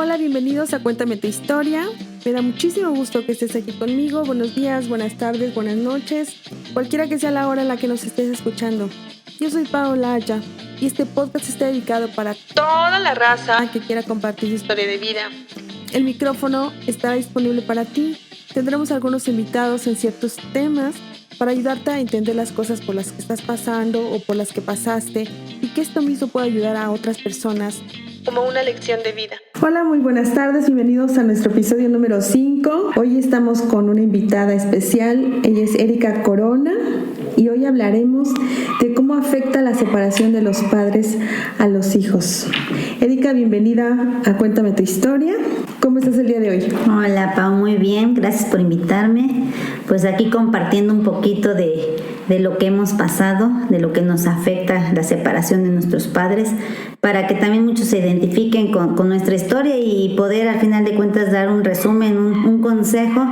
Hola, bienvenidos a Cuéntame tu historia. Me da muchísimo gusto que estés aquí conmigo. Buenos días, buenas tardes, buenas noches, cualquiera que sea la hora en la que nos estés escuchando. Yo soy Paola Aya y este podcast está dedicado para toda la raza que quiera compartir su historia de vida. El micrófono estará disponible para ti. Tendremos algunos invitados en ciertos temas para ayudarte a entender las cosas por las que estás pasando o por las que pasaste y que esto mismo pueda ayudar a otras personas como una lección de vida. Hola, muy buenas tardes, bienvenidos a nuestro episodio número 5. Hoy estamos con una invitada especial, ella es Erika Corona y hoy hablaremos de cómo afecta la separación de los padres a los hijos. Erika, bienvenida a Cuéntame tu historia. ¿Cómo estás el día de hoy? Hola, Pau, muy bien, gracias por invitarme. Pues aquí compartiendo un poquito de lo que hemos pasado, de lo que nos afecta la separación de nuestros padres, para que también muchos se identifiquen con nuestra historia y poder al final de cuentas dar un resumen, un consejo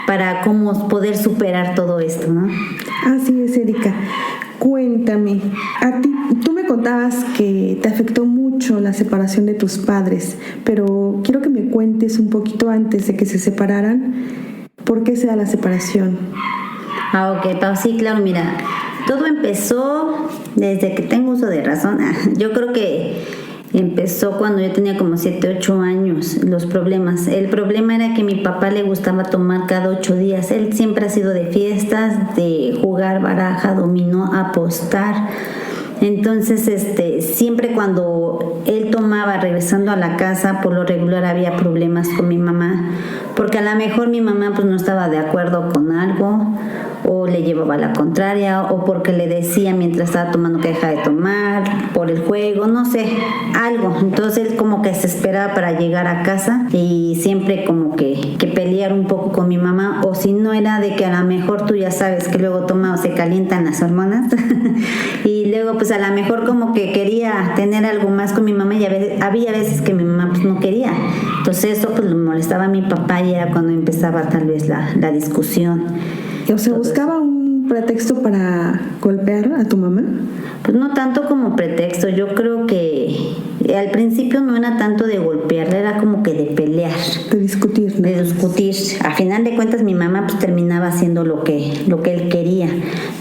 para cómo poder superar todo esto, ¿no? Así es, Erika. Cuéntame, a ti, tú me contabas que te afectó mucho la separación de tus padres, pero quiero que me cuentes un poquito antes de que se separaran, ¿por qué se da la separación? Ok, Pau, sí, claro, mira, todo empezó desde que tengo uso de razón. Yo creo que empezó cuando yo tenía como 7, 8 años, los problemas. El problema era que a mi papá le gustaba tomar cada 8 días. Él siempre ha sido de fiestas, de jugar baraja, dominó, apostar. Entonces, siempre cuando él tomaba regresando a la casa, por lo regular había problemas con mi mamá, porque a lo mejor mi mamá pues no estaba de acuerdo con algo, o le llevaba la contraria, o porque le decía mientras estaba tomando que deja de tomar, por el juego, no sé, algo. Entonces él como que se esperaba para llegar a casa y siempre como que pelear un poco con mi mamá, o si no era de que a lo mejor tú ya sabes que luego toma o se calientan las hormonas y luego pues a lo mejor como que quería tener algo más con mi mamá y había veces que mi mamá pues no quería. Entonces eso pues le molestaba a mi papá y era cuando empezaba tal vez la discusión. O sea, ¿buscaba un pretexto para golpear a tu mamá? Pues no tanto como pretexto, yo creo que al principio no era tanto de golpearla, era como que de pelear. De discutir, ¿no? De discutir. A final de cuentas mi mamá pues terminaba haciendo lo que él quería.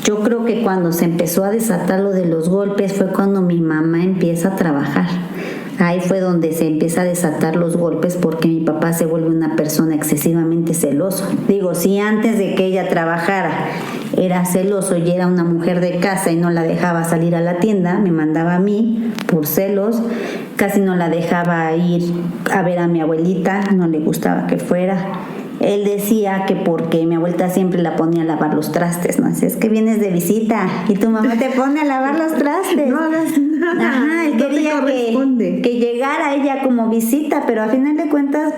Yo creo que cuando se empezó a desatar lo de los golpes fue cuando mi mamá empieza a trabajar. Ahí fue donde se empieza a desatar los golpes porque mi papá se vuelve una persona excesivamente celoso. Digo, si antes de que ella trabajara era celoso y era una mujer de casa y no la dejaba salir a la tienda, me mandaba a mí por celos, casi no la dejaba ir a ver a mi abuelita, no le gustaba que fuera. Él decía que porque mi abuelita siempre la ponía a lavar los trastes, ¿no? Es que vienes de visita y tu mamá te pone a lavar los trastes. No hagas nada. Ajá, él quería que llegara ella como visita, pero a final de cuentas,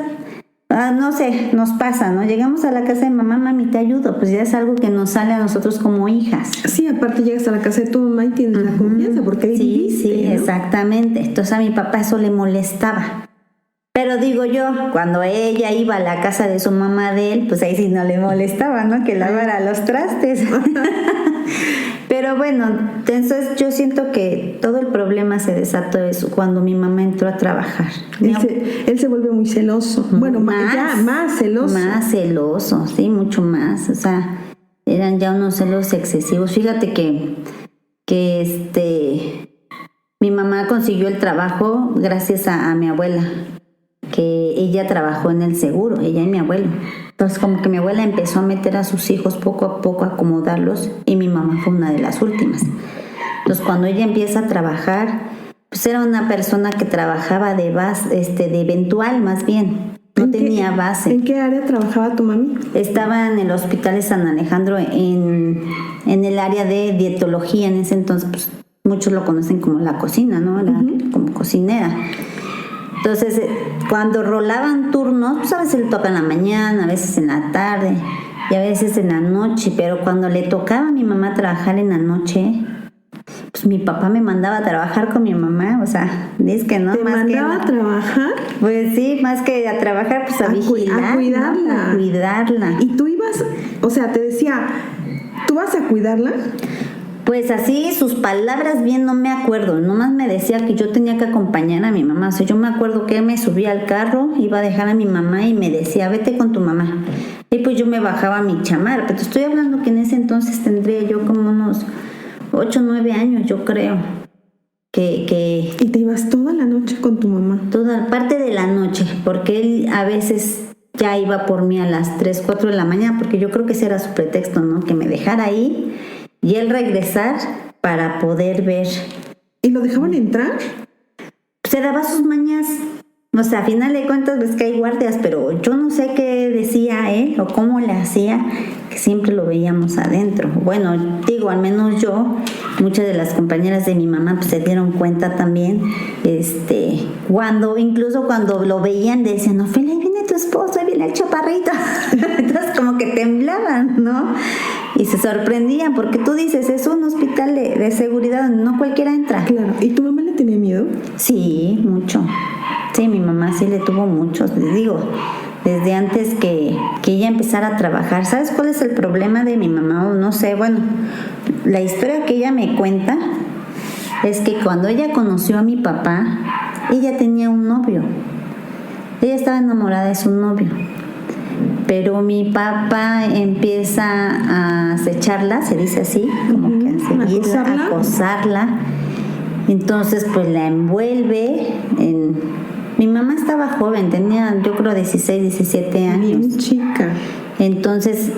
no sé, nos pasa, ¿no? Llegamos a la casa de mamá, mami, te ayudo, pues ya es algo que nos sale a nosotros como hijas. Sí, aparte llegas a la casa de tu mamá y tienes la confianza, porque ahí viviste, sí, ¿no? Exactamente. Entonces a mi papá eso le molestaba. Pero digo yo, cuando ella iba a la casa de su mamá de él, pues ahí sí no le molestaba, ¿no? Que lavara los trastes. Pero bueno, entonces yo siento que todo el problema se desató eso cuando mi mamá entró a trabajar. Él se vuelve muy celoso. Bueno, más celoso. Más celoso, sí, mucho más. O sea, eran ya unos celos excesivos. Fíjate que mi mamá consiguió el trabajo gracias a mi abuela, que ella trabajó en el seguro, ella y mi abuelo. Entonces como que mi abuela empezó a meter a sus hijos poco a poco, a acomodarlos, y mi mamá fue una de las últimas. Entonces cuando ella empieza a trabajar, pues era una persona que trabajaba de eventual más bien, no tenía base. ¿En qué área trabajaba tu mami? Estaba en el hospital de San Alejandro en el área de dietología. En ese entonces pues muchos lo conocen como la cocina, ¿no? Como cocinera. Entonces, cuando rolaban turnos, pues a veces le toca en la mañana, a veces en la tarde y a veces en la noche, pero cuando le tocaba a mi mamá trabajar en la noche, pues mi papá me mandaba a trabajar con mi mamá, o sea, es que no. ¿Te mandaba a trabajar? Pues sí, más que a trabajar, pues a vigilar, a cuidarla. ¿no? A cuidarla. Y tú ibas, o sea, te decía, ¿tú vas a cuidarla? Pues así, sus palabras bien no me acuerdo, nomás me decía que yo tenía que acompañar a mi mamá. O sea, yo me acuerdo que él me subía al carro, iba a dejar a mi mamá y me decía, vete con tu mamá. Y pues yo me bajaba mi chamarra, pero te estoy hablando que en ese entonces tendría yo como unos 8 o 9 años, yo creo. Que ¿Y te ibas toda la noche con tu mamá? Toda parte de la noche, porque él a veces ya iba por mí a las 3, 4 de la mañana, porque yo creo que ese era su pretexto, ¿no? Que me dejara ahí y él regresar para poder ver. ¿Y lo dejaban entrar? Se daba sus mañas. O sea, a final de cuentas ves que hay guardias, pero yo no sé qué decía él o cómo le hacía, que siempre lo veíamos adentro. Bueno, digo, al menos yo, muchas de las compañeras de mi mamá pues se dieron cuenta también, incluso cuando lo veían decían, Ofelia, ahí viene tu esposo, ahí viene el chaparrito. Entonces como que temblaban, ¿no? Y se sorprendían, porque tú dices, es un hospital de seguridad donde no cualquiera entra. Claro. ¿Y tu mamá le tenía miedo? Sí, mucho. Sí, mi mamá sí le tuvo mucho, les digo, desde antes que ella empezara a trabajar. ¿Sabes cuál es el problema de mi mamá? O no sé, bueno, la historia que ella me cuenta es que cuando ella conoció a mi papá, ella tenía un novio. Ella estaba enamorada de su novio. Pero mi papá empieza a acecharla, se dice así, como que a seguirla, acosarla. Entonces, pues la envuelve en... Mi mamá estaba joven, tenía yo creo 16, 17 años. Bien chica. Entonces,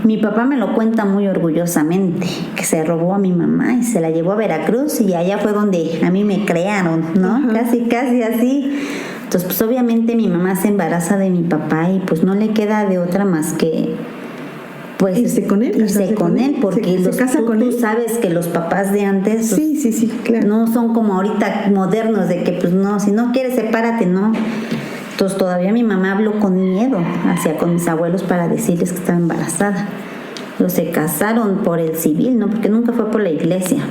mi papá me lo cuenta muy orgullosamente, que se robó a mi mamá y se la llevó a Veracruz y allá fue donde a mí me crearon, ¿no? Ajá. Casi así. Entonces, pues obviamente mi mamá se embaraza de mi papá y pues no le queda de otra más que... Pues irse con él, porque se casa con él. Tú sabes que los papás de antes sí, claro. No son como ahorita modernos de que pues no, si no quieres sepárate, no. Entonces todavía mi mamá habló con miedo con mis abuelos para decirles que estaba embarazada. Pero se casaron por el civil, no, porque nunca fue por la iglesia.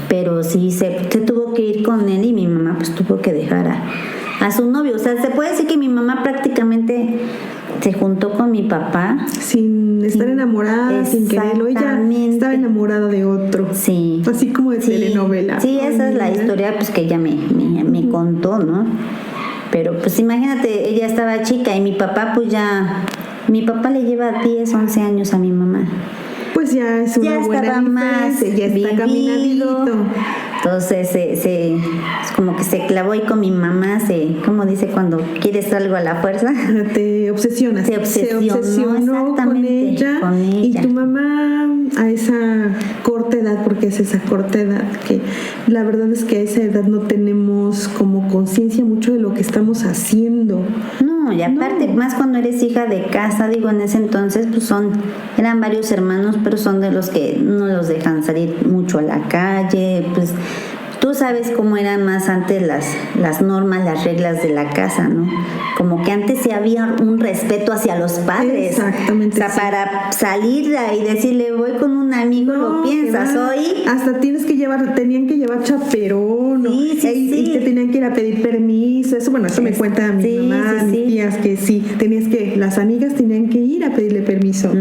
Pero sí se tuvo que ir con él y mi mamá pues tuvo que dejar a su novio. O sea, se puede decir que mi mamá prácticamente se juntó con mi papá sin estar enamorada, sin quererlo. Ella estaba enamorada de otro. Sí. Así como de telenovela. Sí, esa es la historia pues que ella me contó, ¿no? Pero pues imagínate, ella estaba chica y mi papá pues ya... Mi papá le lleva 10, 11 años a mi mamá. Pues ya es una buena diferencia, ya está caminadito. Entonces es como que se clavó ahí con mi mamá, como dice cuando quieres algo a la fuerza. Te obsesionas. Se obsesionó con ella. Y tu mamá a esa corta edad, porque es esa corta edad, que la verdad es que a esa edad no tenemos como conciencia mucho de lo que estamos haciendo. No, y aparte, más cuando eres hija de casa, digo, en ese entonces, pues eran varios hermanos, pero son de los que no los dejan salir mucho a la calle, pues tú sabes cómo eran más antes las normas, las reglas de la casa, ¿no? Como que antes sí había un respeto hacia los padres. Exactamente. O sea, para salir y decirle, voy con un amigo, lo piensas hoy. Hasta tenían que llevar chaperón. Sí, y te tenían que ir a pedir permiso. Eso, bueno, eso me cuenta mi mamá, mis tías, que sí, las amigas tenían que ir a pedirle permiso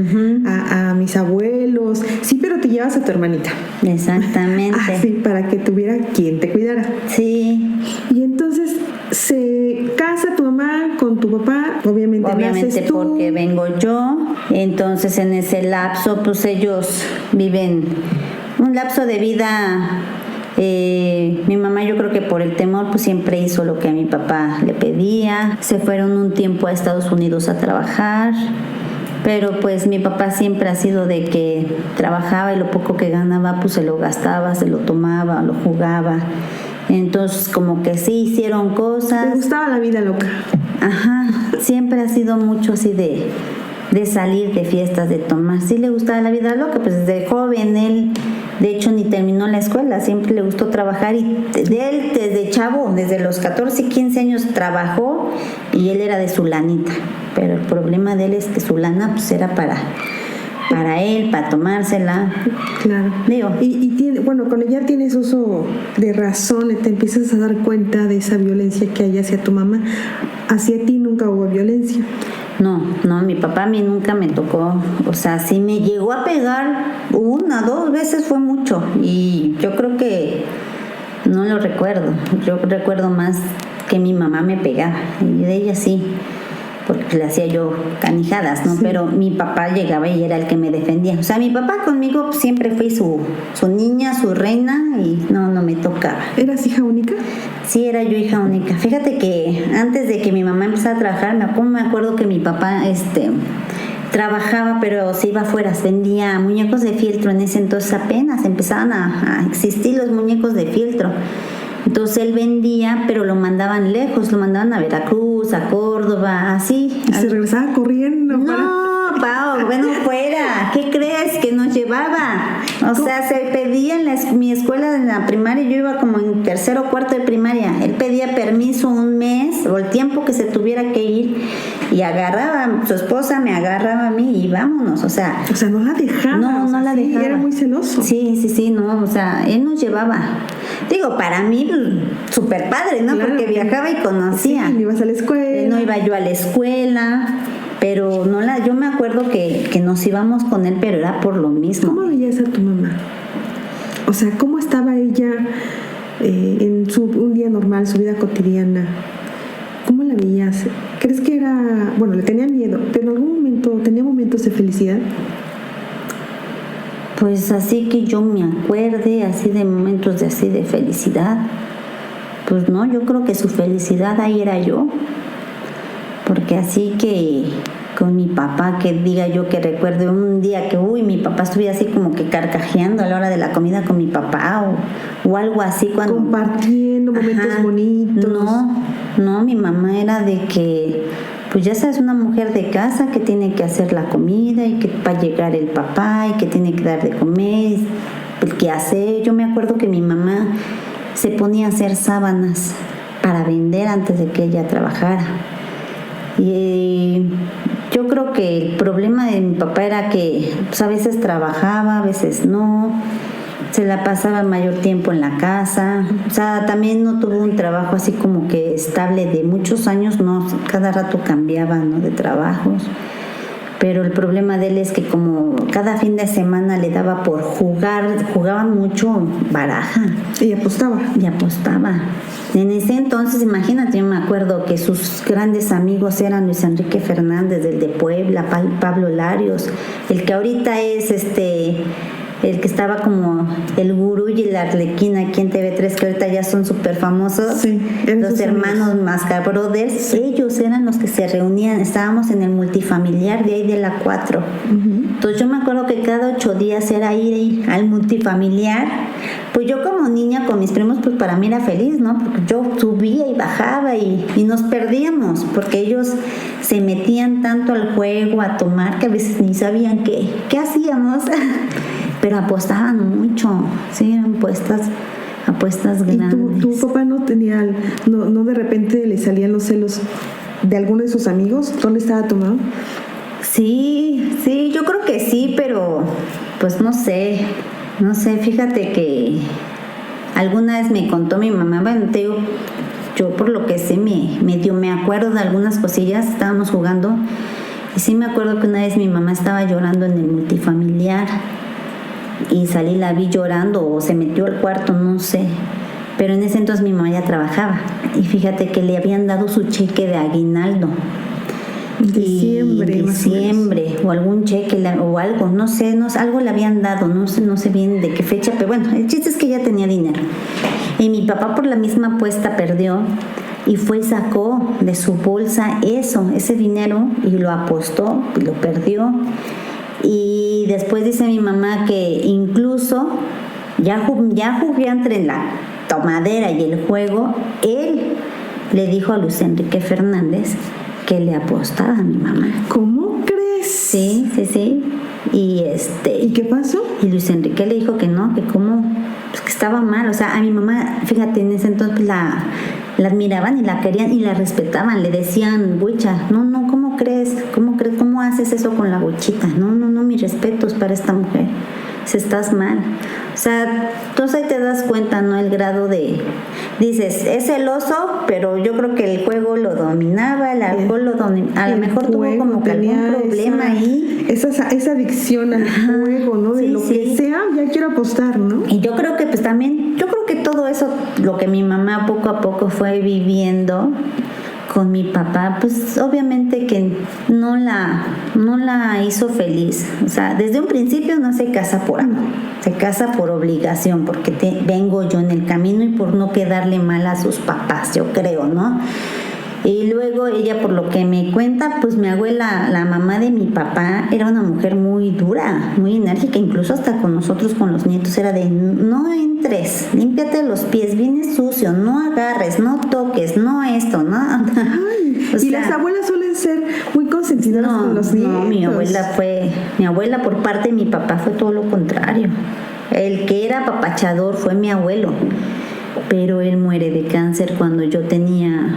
a mis abuelos. Sí, pero te llevas a tu hermanita. Exactamente. Sí, para que tuviera quien te cuidara. Sí. Y entonces se casa tu mamá con tu papá, obviamente naces tú. Porque vengo yo. Entonces en ese lapso pues ellos viven un lapso de vida. Mi mamá, yo creo que por el temor pues siempre hizo lo que a mi papá le pedía. Se fueron un tiempo a Estados Unidos a trabajar, pero pues mi papá siempre ha sido de que trabajaba y lo poco que ganaba pues se lo gastaba, se lo tomaba, lo jugaba. Entonces como que sí hicieron cosas. Le gustaba la vida loca. Ajá, siempre ha sido mucho así de salir de fiestas, de tomar. Sí le gustaba la vida loca, pues desde joven él, de hecho ni terminó la escuela, siempre le gustó trabajar y él desde chavo, desde los 14, 15 años trabajó y él era de su lanita, pero el problema de él es que su lana pues era para él, para tomársela. Claro. Digo. Y cuando ya tienes uso de razón, te empiezas a dar cuenta de esa violencia que hay hacia tu mamá. Hacia ti nunca hubo violencia. No, mi papá a mí nunca me tocó, o sea, si me llegó a pegar 1, 2 veces fue mucho y yo creo que no lo recuerdo, yo recuerdo más que mi mamá me pegaba y de ella sí, porque le hacía yo canijadas, ¿no? Sí. Pero mi papá llegaba y era el que me defendía, o sea, mi papá conmigo siempre fui su niña, su reina y no me tocaba. ¿Eras hija única? Sí, era yo hija única. Fíjate que antes de que mi mamá empezara a trabajar, me acuerdo que mi papá trabajaba, pero se iba afuera, vendía muñecos de fieltro. En ese entonces apenas empezaban a existir los muñecos de fieltro. Entonces él vendía, pero lo mandaban lejos, lo mandaban a Veracruz, a Córdoba, así. ¿Y se regresaba corriendo? No, Pau, bueno, fuera. ¿Qué crees que nos llevaba? O sea, se pedía en mi escuela en la primaria, yo iba como en 3º o 4º de primaria. Él pedía permiso un mes o el tiempo que se tuviera que ir y agarraba, su esposa me agarraba a mí y vámonos, o sea, no la dejaba. No la dejaba. Era muy celoso. Sí, no, o sea, él nos llevaba. Digo, para mí, súper padre, ¿no? Claro, porque viajaba y conocía. Sí, ibas a la escuela. No iba yo a la escuela, pero yo me acuerdo que nos íbamos con él, pero era por lo mismo. ¿Cómo veías a tu mamá? O sea, ¿cómo estaba ella en un día normal, su vida cotidiana? ¿Cómo la veías? ¿Crees que era... Bueno, le tenía miedo, pero en algún momento tenía momentos de felicidad? Pues así que yo me acuerde, así de momentos de felicidad. Pues no, yo creo que su felicidad ahí era yo. Porque así que con mi papá, que diga yo que recuerde un día que, mi papá estuviera así como que carcajeando a la hora de la comida con mi papá o algo así. Cuando compartiendo momentos bonitos. No, mi mamá era de que, pues ya sabes, una mujer de casa que tiene que hacer la comida y que va a llegar el papá y que tiene que dar de comer, el que hace. Yo me acuerdo que mi mamá se ponía a hacer sábanas para vender antes de que ella trabajara. Y yo creo que el problema de mi papá era que pues, a veces trabajaba, a veces no, se la pasaba el mayor tiempo en la casa, o sea, también no tuvo un trabajo así como que estable de muchos años, no, cada rato cambiaba, ¿no?, de trabajos. Pero el problema de él es que como cada fin de semana le daba por jugaba mucho baraja. Y apostaba. En ese entonces, imagínate, yo me acuerdo que sus grandes amigos eran Luis Enrique Fernández, del de Puebla, Pablo Larios, el que ahorita es el que estaba como el gurú y la Arlequina aquí en TV3, que ahorita ya son súper famosos, sí, los hermanos Masca Brothers, sí. Ellos eran los que se reunían, estábamos en el multifamiliar de ahí de la 4. Uh-huh. Entonces yo me acuerdo que cada 8 días era ir al multifamiliar. Pues yo como niña con mis primos, pues para mí era feliz, ¿no? Porque yo subía y bajaba y nos perdíamos, porque ellos se metían tanto al juego, a tomar, que a veces ni sabían qué hacíamos. Pero apostaban mucho, sí, eran apuestas grandes. ¿Y tu papá no tenía, no de repente le salían los celos de alguno de sus amigos? ¿Dónde estaba tu mamá? Sí, yo creo que sí, pero pues no sé, fíjate que alguna vez me contó mi mamá, bueno, te digo, yo por lo que sé me acuerdo de algunas cosillas, estábamos jugando, y sí me acuerdo que una vez mi mamá estaba llorando en el multifamiliar, y salí, la vi llorando o se metió al cuarto, no sé, pero en ese entonces mi mamá ya trabajaba y fíjate que le habían dado su cheque de aguinaldo diciembre o algún cheque o algo, no sé, algo le habían dado, no sé bien de qué fecha, pero bueno, el chiste es que ella tenía dinero y mi papá por la misma apuesta perdió y fue y sacó de su bolsa ese dinero y lo apostó y lo perdió. Y después dice mi mamá que incluso ya jugué entre la tomadera y el juego. Él le dijo a Luis Enrique Fernández que le apostaba a mi mamá. ¿Cómo crees? Sí. ¿Y qué pasó? Y Luis Enrique le dijo que no, que cómo, pues que estaba mal. O sea, a mi mamá, fíjate, en ese entonces la admiraban y la querían y la respetaban, le decían, bucha, no, ¿cómo crees? ¿Cómo haces eso con la buchita? No, mis respetos para esta mujer, si estás mal. O sea, entonces ahí te das cuenta, ¿no? El grado de... Dices, es celoso, pero yo creo que el juego lo dominaba, el alcohol lo dominaba. A lo mejor tuvo como que algún problema ahí. Esa adicción al juego, ¿no? De lo que sea, ya quiero apostar, ¿no? Y yo creo que pues también, yo creo que todo eso, lo que mi mamá poco a poco fue viviendo con mi papá, pues obviamente que no la hizo feliz. O sea, desde un principio no se casa por amor, se casa por obligación, porque vengo yo en el camino y por no quedarle mal a sus papás, yo creo, ¿no? Y luego ella, por lo que me cuenta, pues mi abuela, la mamá de mi papá, era una mujer muy dura, muy enérgica, incluso hasta con nosotros, con los nietos, era de no entres, límpiate los pies, vienes sucio, no agarres, no toques, no esto, ¿no? Ay, y las abuelas suelen ser muy consentidoras con los nietos. No, mi abuela por parte de mi papá fue todo lo contrario. El que era apapachador fue mi abuelo, pero él muere de cáncer cuando yo tenía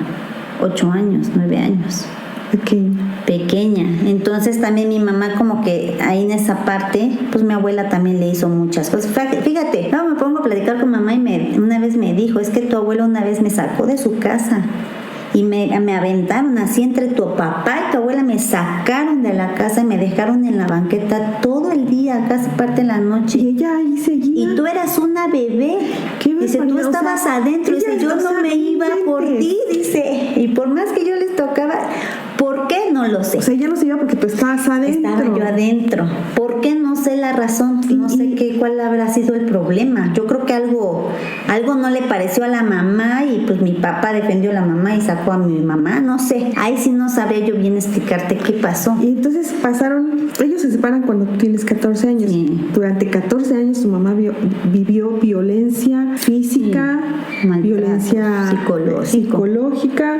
8 años, 9 años. Pequeña. Entonces también mi mamá como que ahí en esa parte, pues mi abuela también le hizo muchas cosas. Fíjate, no, me pongo a platicar con mamá y una vez me dijo, es que tu abuela una vez me sacó de su casa y me aventaron así entre tu papá y tu abuela, me sacaron de la casa y me dejaron en la banqueta todo el día, casi parte de la noche. Y ella ahí seguía. Y tú eras una bebé. Dice, tú estabas adentro. Dice, yo no me iba por ti, dice. Y por más que yo les tocaba, ¿por qué? No lo sé. O sea, ella no se iba porque tú estabas adentro. Estaba yo adentro. ¿Por qué? No sé la razón. No sé cuál habrá sido el problema. Yo creo que algo no le pareció a la mamá y pues mi papá defendió a la mamá y sacó a mi mamá. No sé. Ahí sí no sabría yo bien explicarte qué pasó. Y entonces ellos se separan cuando tú tienes 14 años. Sí. Durante 14 años tu mamá vivió violencia física, violencia psicológica,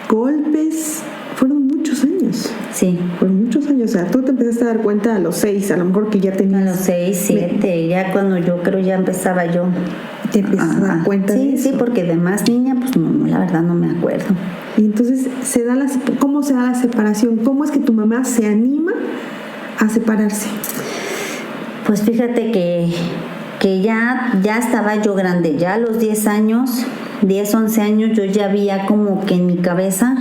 golpes. Fueron muchos años. Sí. Fueron muchos años. O sea, tú te empezaste a dar cuenta a los 6, a lo mejor que ya tenías... A los 6, 7, ya cuando yo creo ya empezaba yo. ¿Te empiezas a dar cuenta de eso? Sí, porque de más niña, pues no, la verdad no me acuerdo. Y entonces, ¿cómo se da la separación? ¿Cómo es que tu mamá se anima a separarse? Pues fíjate que ya estaba yo grande, ya a los 10 años, 10, 11 años, yo ya había como que en mi cabeza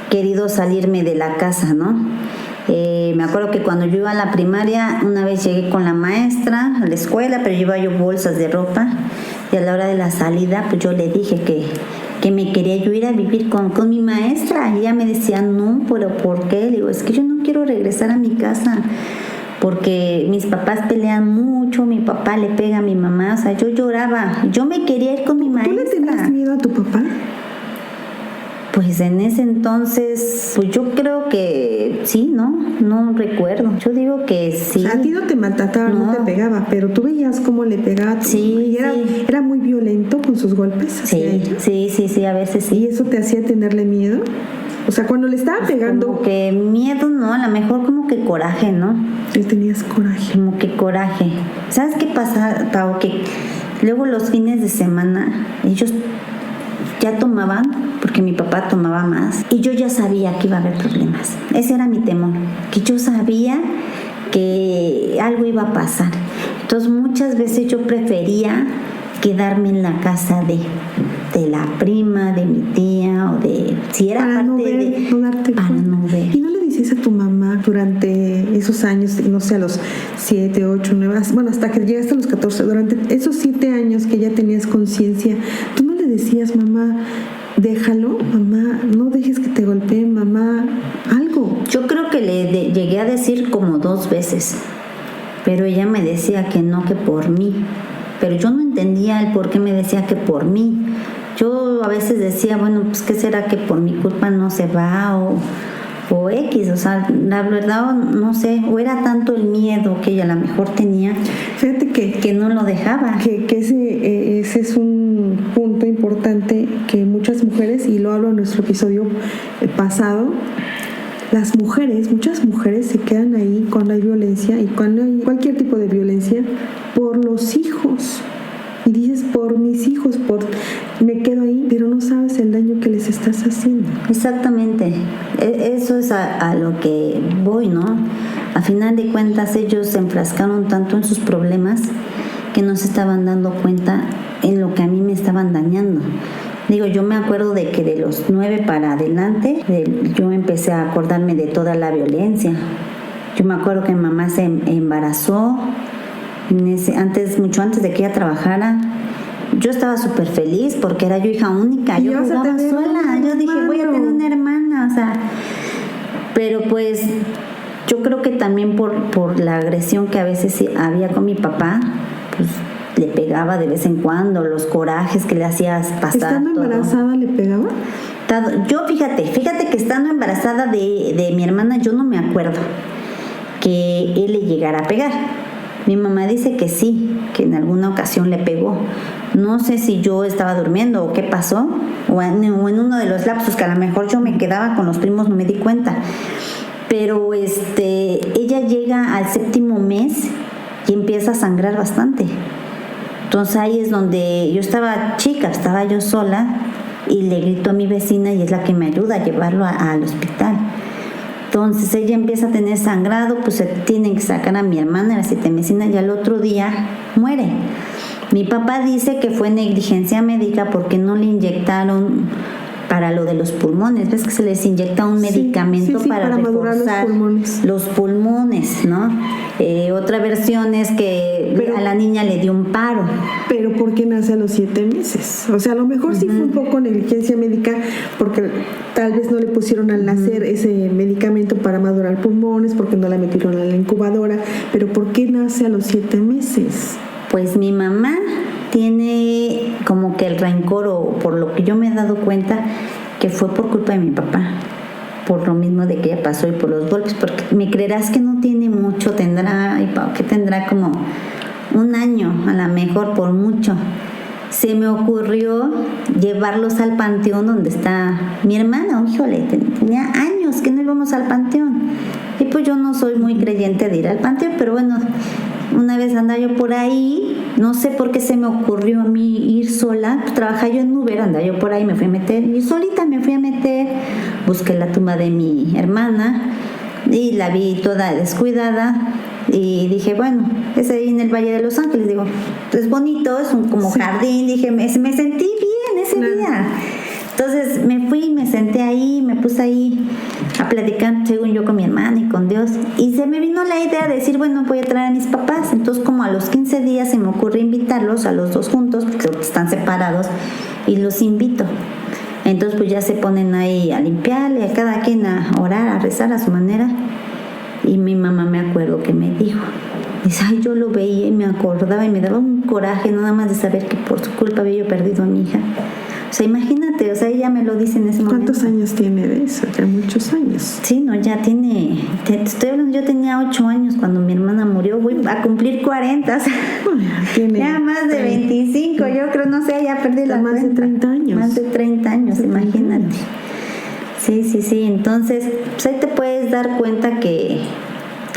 querido salirme de la casa, ¿no? Me acuerdo que cuando yo iba a la primaria, una vez llegué con la maestra a la escuela, pero llevaba yo bolsas de ropa, y a la hora de la salida, pues yo le dije que me quería yo ir a vivir con mi maestra, y ella me decía, no, pero ¿por qué? Le digo, es que yo no quiero regresar a mi casa, porque mis papás pelean mucho, mi papá le pega a mi mamá, o sea, yo lloraba, yo me quería ir con mi maestra. ¿Tú le tenías miedo a tu papá? Pues en ese entonces, pues yo creo que sí, no recuerdo. Yo digo que sí. O sea, a ti no te maltrataba, no te pegaba, pero tú veías cómo le pegaba a tu mamá. Y era muy violento con sus golpes. Sí, a veces sí. ¿Y eso te hacía tenerle miedo? O sea, cuando le estaba pegando... Como que miedo, no, a lo mejor como que coraje, ¿no? Tú tenías coraje. Como que coraje. ¿Sabes qué pasa, Pau? Que luego los fines de semana ellos ya tomaban, porque mi papá tomaba más, y yo ya sabía que iba a haber problemas. Ese era mi temor, que yo sabía que algo iba a pasar. Entonces muchas veces yo prefería quedarme en la casa de la prima, de mi tía, o de si era para parte no darte para cuenta. No ver. ¿Y no le dices a tu mamá durante esos años, no sé, a los 7, 8, 9, bueno, hasta que llegaste a los 14, durante esos 7 años que ya tenías conciencia, tú no le decías, mamá, déjalo, mamá, no dejes que te golpee, mamá, algo? Yo creo que le llegué a decir como 2 veces, pero ella me decía que no, que por mí, pero yo no entendía el por qué me decía que por mí. Yo a veces decía, bueno, pues ¿qué será que por mi culpa no se va o X? O sea, la verdad no sé, o era tanto el miedo que ella a lo mejor tenía. Fíjate que no lo dejaba. Que ese es un punto importante que muchas mujeres, y lo hablo en nuestro episodio pasado, muchas mujeres se quedan ahí cuando hay violencia y cuando hay cualquier tipo de violencia por los hijos. Y dices, por mis hijos, me quedo ahí, pero no sabes el daño que les estás haciendo. Exactamente. Eso es a lo que voy, ¿no? a final de cuentas ellos se enfrascaron tanto en sus problemas que no se estaban dando cuenta en lo que a mí me estaban dañando. Digo, yo me acuerdo de que de los 9 para adelante, yo empecé a acordarme de toda la violencia. Yo me acuerdo que mi mamá se embarazó, mucho antes de que ella trabajara. Yo estaba súper feliz porque era yo hija única, yo jugaba sola, yo dije, voy a tener una hermana, o sea, pero pues yo creo que también por la agresión que a veces había con mi papá, pues le pegaba de vez en cuando, los corajes que le hacías pasar. ¿Estando embarazada le pegaba? Yo fíjate que estando embarazada de mi hermana, yo no me acuerdo que él le llegara a pegar. Mi mamá dice que sí, que en alguna ocasión le pegó. No sé si yo estaba durmiendo o qué pasó, o en uno de los lapsos que a lo mejor yo me quedaba con los primos, no me di cuenta. Pero ella llega al 7º mes y empieza a sangrar bastante. Entonces ahí es donde yo estaba chica, estaba yo sola y le grito a mi vecina y es la que me ayuda a llevarlo al hospital. Entonces ella empieza a tener sangrado, pues se tienen que sacar a mi hermana, la 7 mesina, y al otro día muere. Mi papá dice que fue negligencia médica porque no le inyectaron para lo de los pulmones. ¿Ves que se les inyecta un medicamento para reforzar los pulmones, ¿no? Otra versión es que a la niña le dio un paro. Pero ¿por qué nace a los 7 meses? O sea, a lo mejor sí fue un poco negligencia médica porque tal vez no le pusieron al nacer ese medicamento para madurar pulmones, porque no la metieron a la incubadora. Pero ¿por qué nace a los 7 meses? Pues mi mamá tiene como que el rencor, o por lo que yo me he dado cuenta, que fue por culpa de mi papá, por lo mismo de que ella pasó y por los golpes, porque me creerás que no tiene mucho, tendrá como 1 año, a lo mejor por mucho. Se me ocurrió llevarlos al panteón donde está mi hermana. Híjole, tenía años que no íbamos al panteón. Y pues yo no soy muy creyente de ir al panteón, pero bueno, una vez andaba yo por ahí, no sé por qué se me ocurrió a mí ir sola, pues trabajaba yo en Uber, andaba yo por ahí, me fui a meter, y solita me fui a meter, busqué la tumba de mi hermana y la vi toda descuidada y dije, bueno, es ahí en el Valle de Los Ángeles, digo, es bonito, es un como jardín, dije, me sentí bien ese día. Entonces me fui, me senté ahí, me puse ahí a platicar, según yo, con mi hermana y con Dios. Y se me vino la idea de decir, bueno, voy a traer a mis papás. Entonces, como a los 15 días se me ocurre invitarlos a los dos juntos, porque están separados, y los invito. Entonces, pues ya se ponen ahí a limpiarle, a cada quien a orar, a rezar a su manera. Y mi mamá, me acuerdo que me dijo, dice, ay, yo lo veía y me acordaba y me daba un coraje nada más de saber que por su culpa había yo perdido a mi hija. O sea, imagínate, o sea, ella me lo dice en ese momento. ¿Cuántos años tiene de eso? Ya muchos años. Sí, no, ya tiene, te estoy hablando, yo tenía 8 años cuando mi hermana murió, voy a cumplir 40, o sea, ya más de 25, yo creo, no sé, ya perdí la cuenta. Más de 30 años. Más de 30 años, imagínate. Sí, entonces, pues ahí te puedes dar cuenta que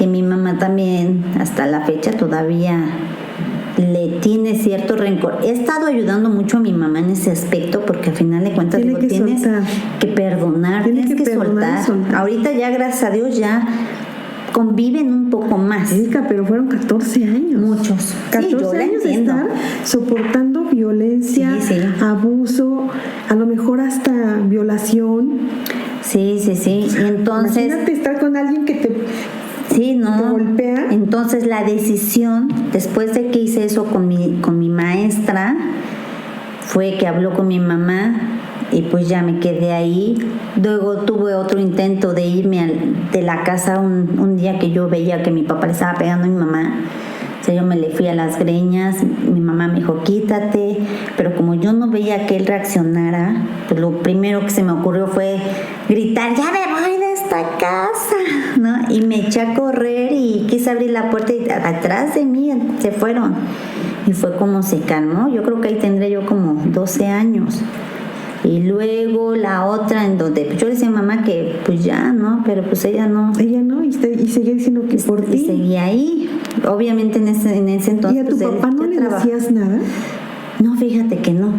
mi mamá también, hasta la fecha, todavía le tiene cierto rencor. He estado ayudando mucho a mi mamá en ese aspecto porque al final de cuentas tienes que perdonar, tienes que soltar. Ahorita ya, gracias a Dios, ya conviven un poco más. Erika, pero fueron 14 años. Muchos. 14 años de estar soportando violencia, abuso, a lo mejor hasta violación. Sí. Y entonces, imagínate estar con alguien que te golpea. Entonces la decisión, después de que hice eso con mi maestra, fue que habló con mi mamá y pues ya me quedé ahí. Luego tuve otro intento de irme de la casa un día que yo veía que mi papá le estaba pegando a mi mamá. O sea, yo me le fui a las greñas, mi mamá me dijo, quítate, pero como yo no veía que él reaccionara, pues lo primero que se me ocurrió fue gritar, ya me voy de esta casa, ¿no? Y me eché a correr y quise abrir la puerta y atrás de mí se fueron. Y fue como se calmó, yo creo que ahí tendré yo como 12 años. Y luego la otra en donde yo le decía a mamá que pues ya, ¿no? Pero pues ella no, y seguía diciendo que por ti. Y seguía ahí, obviamente en ese entonces. ¿Y a tu papá no le decías nada? No, fíjate que no,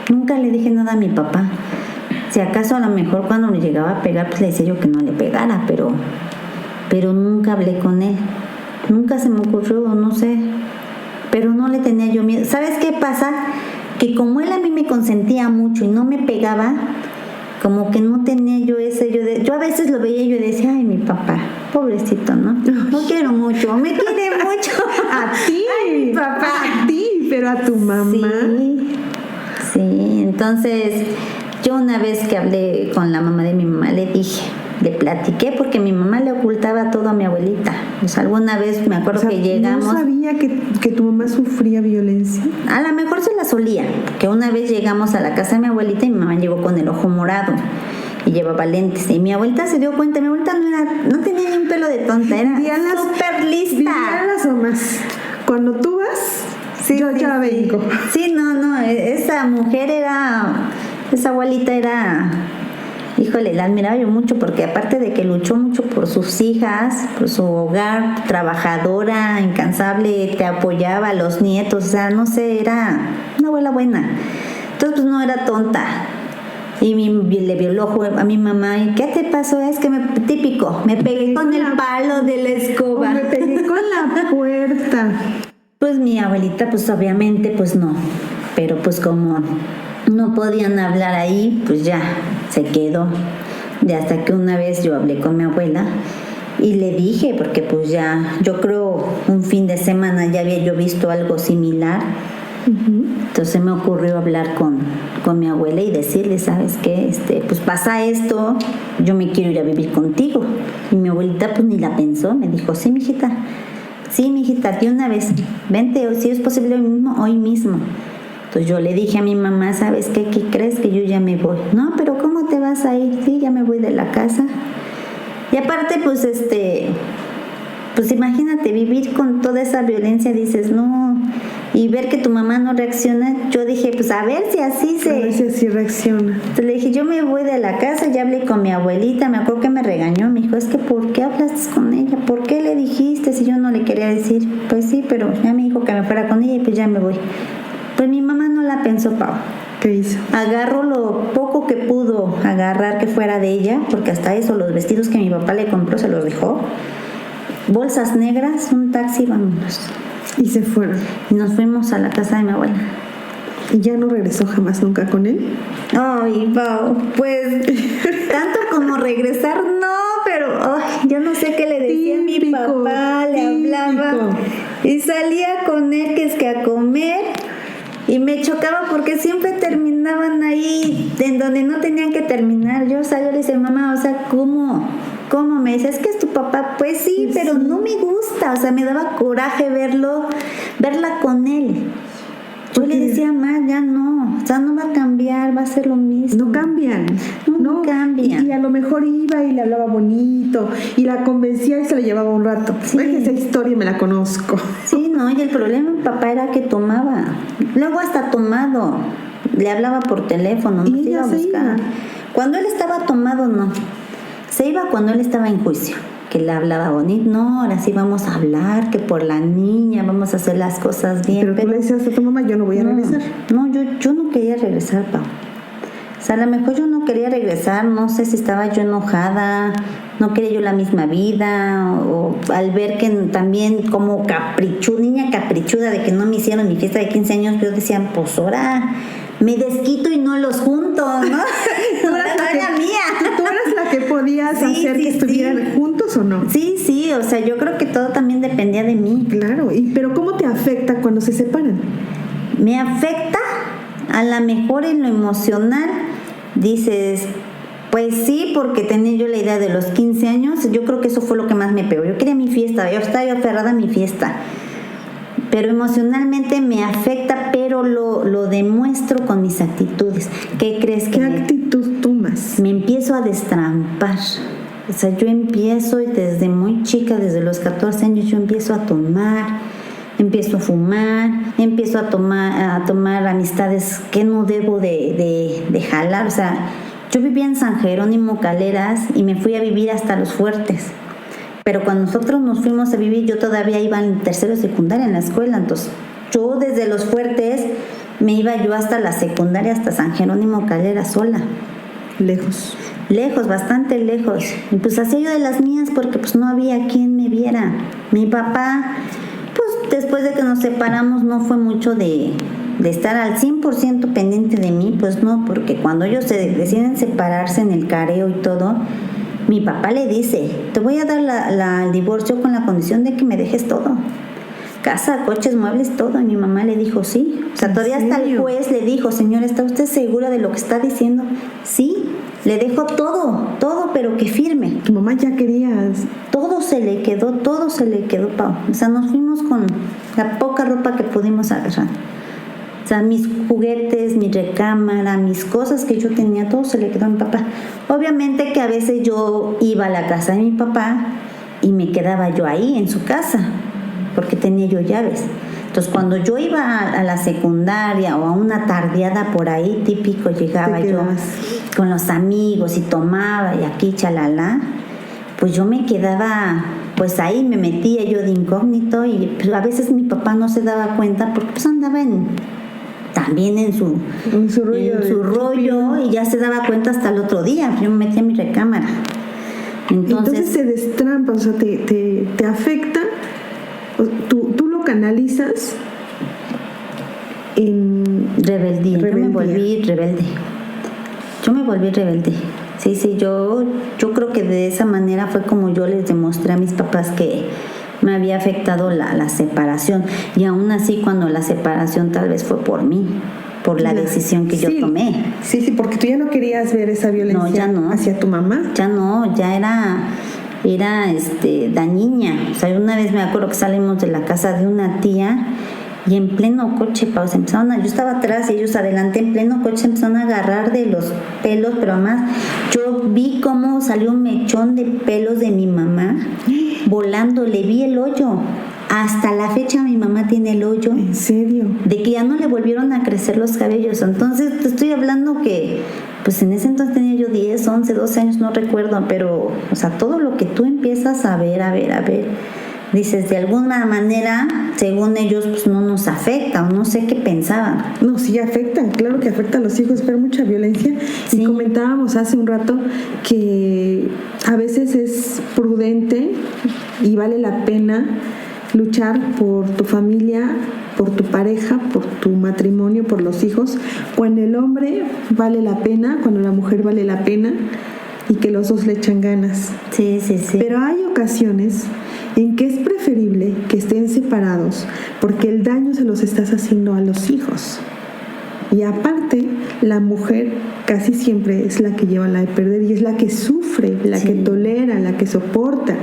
nunca le dije nada a mi papá. Si acaso a lo mejor cuando me llegaba a pegar, pues le decía yo que no le pegara, pero pero nunca hablé con él. Nunca se me ocurrió, no sé, pero no le tenía yo miedo. ¿Sabes qué pasa? Que como él a mí me consentía mucho y no me pegaba, como que no tenía yo ese, yo a veces lo veía y yo decía, ay, mi papá, pobrecito, ¿no? Lo quiero mucho, me quiere mucho. A ti, ay, mi papá. A ti, pero a tu mamá. Sí, entonces yo una vez que hablé con la mamá de mi mamá le platiqué porque mi mamá le ocultaba todo a mi abuelita. O sea, alguna vez me acuerdo que llegamos... ¿No sabía que tu mamá sufría violencia? A lo mejor se la solía, que una vez llegamos a la casa de mi abuelita y mi mamá llegó con el ojo morado y llevaba lentes. Y mi abuelita se dio cuenta, mi abuelita no tenía ni un pelo de tonta, era súper lista. Dígalas o más. Cuando tú vas, sí, yo ya vengo. Sí, no, esa mujer esa abuelita era... Híjole, la admiraba yo mucho porque aparte de que luchó mucho por sus hijas, por su hogar, trabajadora, incansable, te apoyaba a los nietos, o sea, no sé, era una abuela buena. Entonces, pues no era tonta. Y le vio el ojo a mi mamá, ¿y qué te pasó? Es que típico, me pegué con el palo de la escoba. Me pegué con la puerta. Pues mi abuelita, pues obviamente, pues no, pero pues como... no podían hablar ahí, pues ya se quedó. Y hasta que una vez yo hablé con mi abuela y le dije, porque pues ya, yo creo un fin de semana ya había yo visto algo similar. Entonces me ocurrió hablar con mi abuela y decirle, ¿sabes qué? Pues pasa esto, yo me quiero ir a vivir contigo. Y mi abuelita pues ni la pensó, me dijo, sí, mijita, de una vez, vente, si es posible hoy mismo. Entonces yo le dije a mi mamá, ¿sabes qué? ¿Qué crees? Que yo ya me voy. No, pero ¿cómo te vas a ir? Sí, ya me voy de la casa. Y aparte, pues pues imagínate vivir con toda esa violencia, dices, no, y ver que tu mamá no reacciona. Yo dije, pues a ver si así a ver si así reacciona. Entonces le dije, yo me voy de la casa, ya hablé con mi abuelita, me acuerdo que me regañó, me dijo, es que ¿por qué hablaste con ella? ¿Por qué le dijiste si yo no le quería decir? Pues sí, pero ya me dijo que me fuera con ella y pues ya me voy. Pues mi mamá no la pensó, Pau. ¿Qué hizo? Agarró lo poco que pudo agarrar que fuera de ella, porque hasta eso, los vestidos que mi papá le compró se los dejó. Bolsas negras, un taxi, vámonos. Y se fueron. Y nos fuimos a la casa de mi abuela. ¿Y ya no regresó jamás nunca con él? Ay, Pau, pues tanto como regresar, no, pero yo no sé qué le decía a mi papá, le hablaba y salía con él que es que a comer y me chocaba porque siempre terminaban ahí en donde no tenían que terminar. Yo le decía, mamá, o sea, ¿cómo? Me dice, es que es tu papá. Pues sí, pero no me gusta, o sea, me daba coraje verla con él. Yo le decía, ma, ya no, o sea, no va a cambiar, va a ser lo mismo. No cambian. No cambian. Y a lo mejor iba y le hablaba bonito y la convencía y se la llevaba un rato. Sí. Esa historia me la conozco. Sí, no, y el problema de mi papá era que tomaba. Luego hasta tomado. Le hablaba por teléfono, no se iba a buscar. Cuando él estaba tomado, no. Se iba cuando él estaba en juicio. Que le hablaba bonito, no, ahora sí vamos a hablar, que por la niña vamos a hacer las cosas bien. Pero tú le decías a tu mamá, yo no voy a regresar. No, yo no quería regresar, Pau. O sea, a lo mejor yo no quería regresar, no sé si estaba yo enojada, no quería yo la misma vida, o al ver que también como niña caprichuda de que no me hicieron mi fiesta de 15 años, yo decía, pues ahora me desquito y no los junto, ¿no? ¿Tú eras la que podías hacer que estuvieran juntos o no? Sí, o sea, yo creo que todo también dependía de mí. Claro, pero ¿cómo te afecta cuando se separan? Me afecta, a lo mejor en lo emocional, dices, pues sí, porque tenía yo la idea de los 15 años, yo creo que eso fue lo que más me pegó. Yo quería mi fiesta, yo estaba aferrada a mi fiesta. Pero emocionalmente me afecta, pero lo demuestro con mis actitudes. ¿Qué crees que ¿Qué actitud tomas? Me empiezo a destrampar. O sea, yo empiezo desde muy chica, desde los 14 años, yo empiezo a tomar, empiezo a fumar, empiezo a tomar amistades que no debo de jalar. O sea, yo vivía en San Jerónimo Caleras y me fui a vivir hasta Los Fuertes. Pero cuando nosotros nos fuimos a vivir, yo todavía iba en tercero de secundaria en la escuela. Entonces, yo desde Los Fuertes me iba yo hasta la secundaria, hasta San Jerónimo Calera sola. Lejos. lejos, bastante lejos. Y pues hacía yo de las mías porque pues no había quien me viera. Mi papá, pues después de que nos separamos no fue mucho de estar al 100% pendiente de mí, pues no, porque cuando ellos se deciden separarse en el careo y todo, mi papá le dice, te voy a dar el divorcio con la condición de que me dejes todo. Casa, coches, muebles, todo. Y mi mamá le dijo sí. O sea, todavía hasta el juez le dijo, señora, ¿está usted segura de lo que está diciendo? Sí, le dejo todo, pero que firme. Tu mamá ya querías. Todo se le quedó, Pau. O sea, nos fuimos con la poca ropa que pudimos agarrar. O sea, mis juguetes, mi recámara, mis cosas que yo tenía, todo se le quedó a mi papá. Obviamente que a veces yo iba a la casa de mi papá y me quedaba yo ahí en su casa, porque tenía yo llaves. Entonces, cuando yo iba a la secundaria o a una tardeada por ahí, típico, llegaba yo con los amigos y tomaba y aquí chalala, pues yo me quedaba, pues ahí me metía yo de incógnito y pues, a veces mi papá no se daba cuenta porque pues andaba también en su rollo y ya se daba cuenta hasta el otro día. Yo me metía en mi recámara. Entonces se destrampa, o sea, te afecta. Tú lo canalizas en rebeldía. Yo me volví rebelde. Sí, yo creo que de esa manera fue como yo les demostré a mis papás que me había afectado la separación. Y aún así, cuando la separación tal vez fue por mí, por la decisión que yo tomé. Sí, porque tú ya no querías ver esa violencia hacia tu mamá. Ya no, ya era dañina. O sea, una vez me acuerdo que salimos de la casa de una tía y en pleno coche, Pau, yo estaba atrás y ellos adelante, en pleno coche se empezaron a agarrar de los pelos, pero además yo vi cómo salió un mechón de pelos de mi mamá volando, le vi el hoyo. Hasta la fecha mi mamá tiene el hoyo. ¿En serio? De que ya no le volvieron a crecer los cabellos. Entonces te estoy hablando que pues en ese entonces tenía yo 10, 11, 12 años, no recuerdo, pero o sea, todo lo que tú empiezas a ver, dices, de alguna manera, según ellos, pues no nos afecta, o no sé qué pensaban. No, sí afectan, claro que afecta a los hijos, pero mucha violencia. Sí. Y comentábamos hace un rato que a veces es prudente y vale la pena luchar por tu familia, por tu pareja, por tu matrimonio, por los hijos, cuando el hombre vale la pena, cuando la mujer vale la pena y que los dos le echan ganas. Sí. Pero hay ocasiones en que es preferible que estén separados porque el daño se los estás haciendo a los hijos. Y aparte, la mujer casi siempre es la que lleva la de perder y es la que sufre, la que tolera, la que soporta.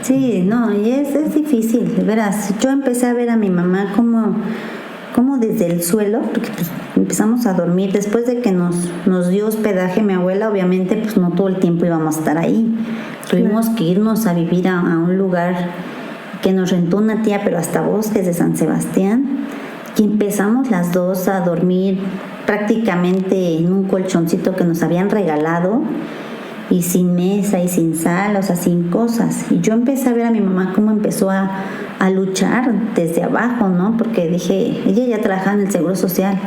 Sí, no, y es difícil, de veras. Yo empecé a ver a mi mamá como desde el suelo, porque pues, empezamos a dormir. Después de que nos dio hospedaje mi abuela, obviamente pues no todo el tiempo íbamos a estar ahí. Tuvimos que irnos a vivir a un lugar que nos rentó una tía, pero hasta Bosques de San Sebastián. Y empezamos las dos a dormir prácticamente en un colchoncito que nos habían regalado y sin mesa y sin sala, o sea, sin cosas. Y yo empecé a ver a mi mamá cómo empezó a luchar desde abajo, ¿no? Porque dije, ella ya trabajaba en el Seguro Social.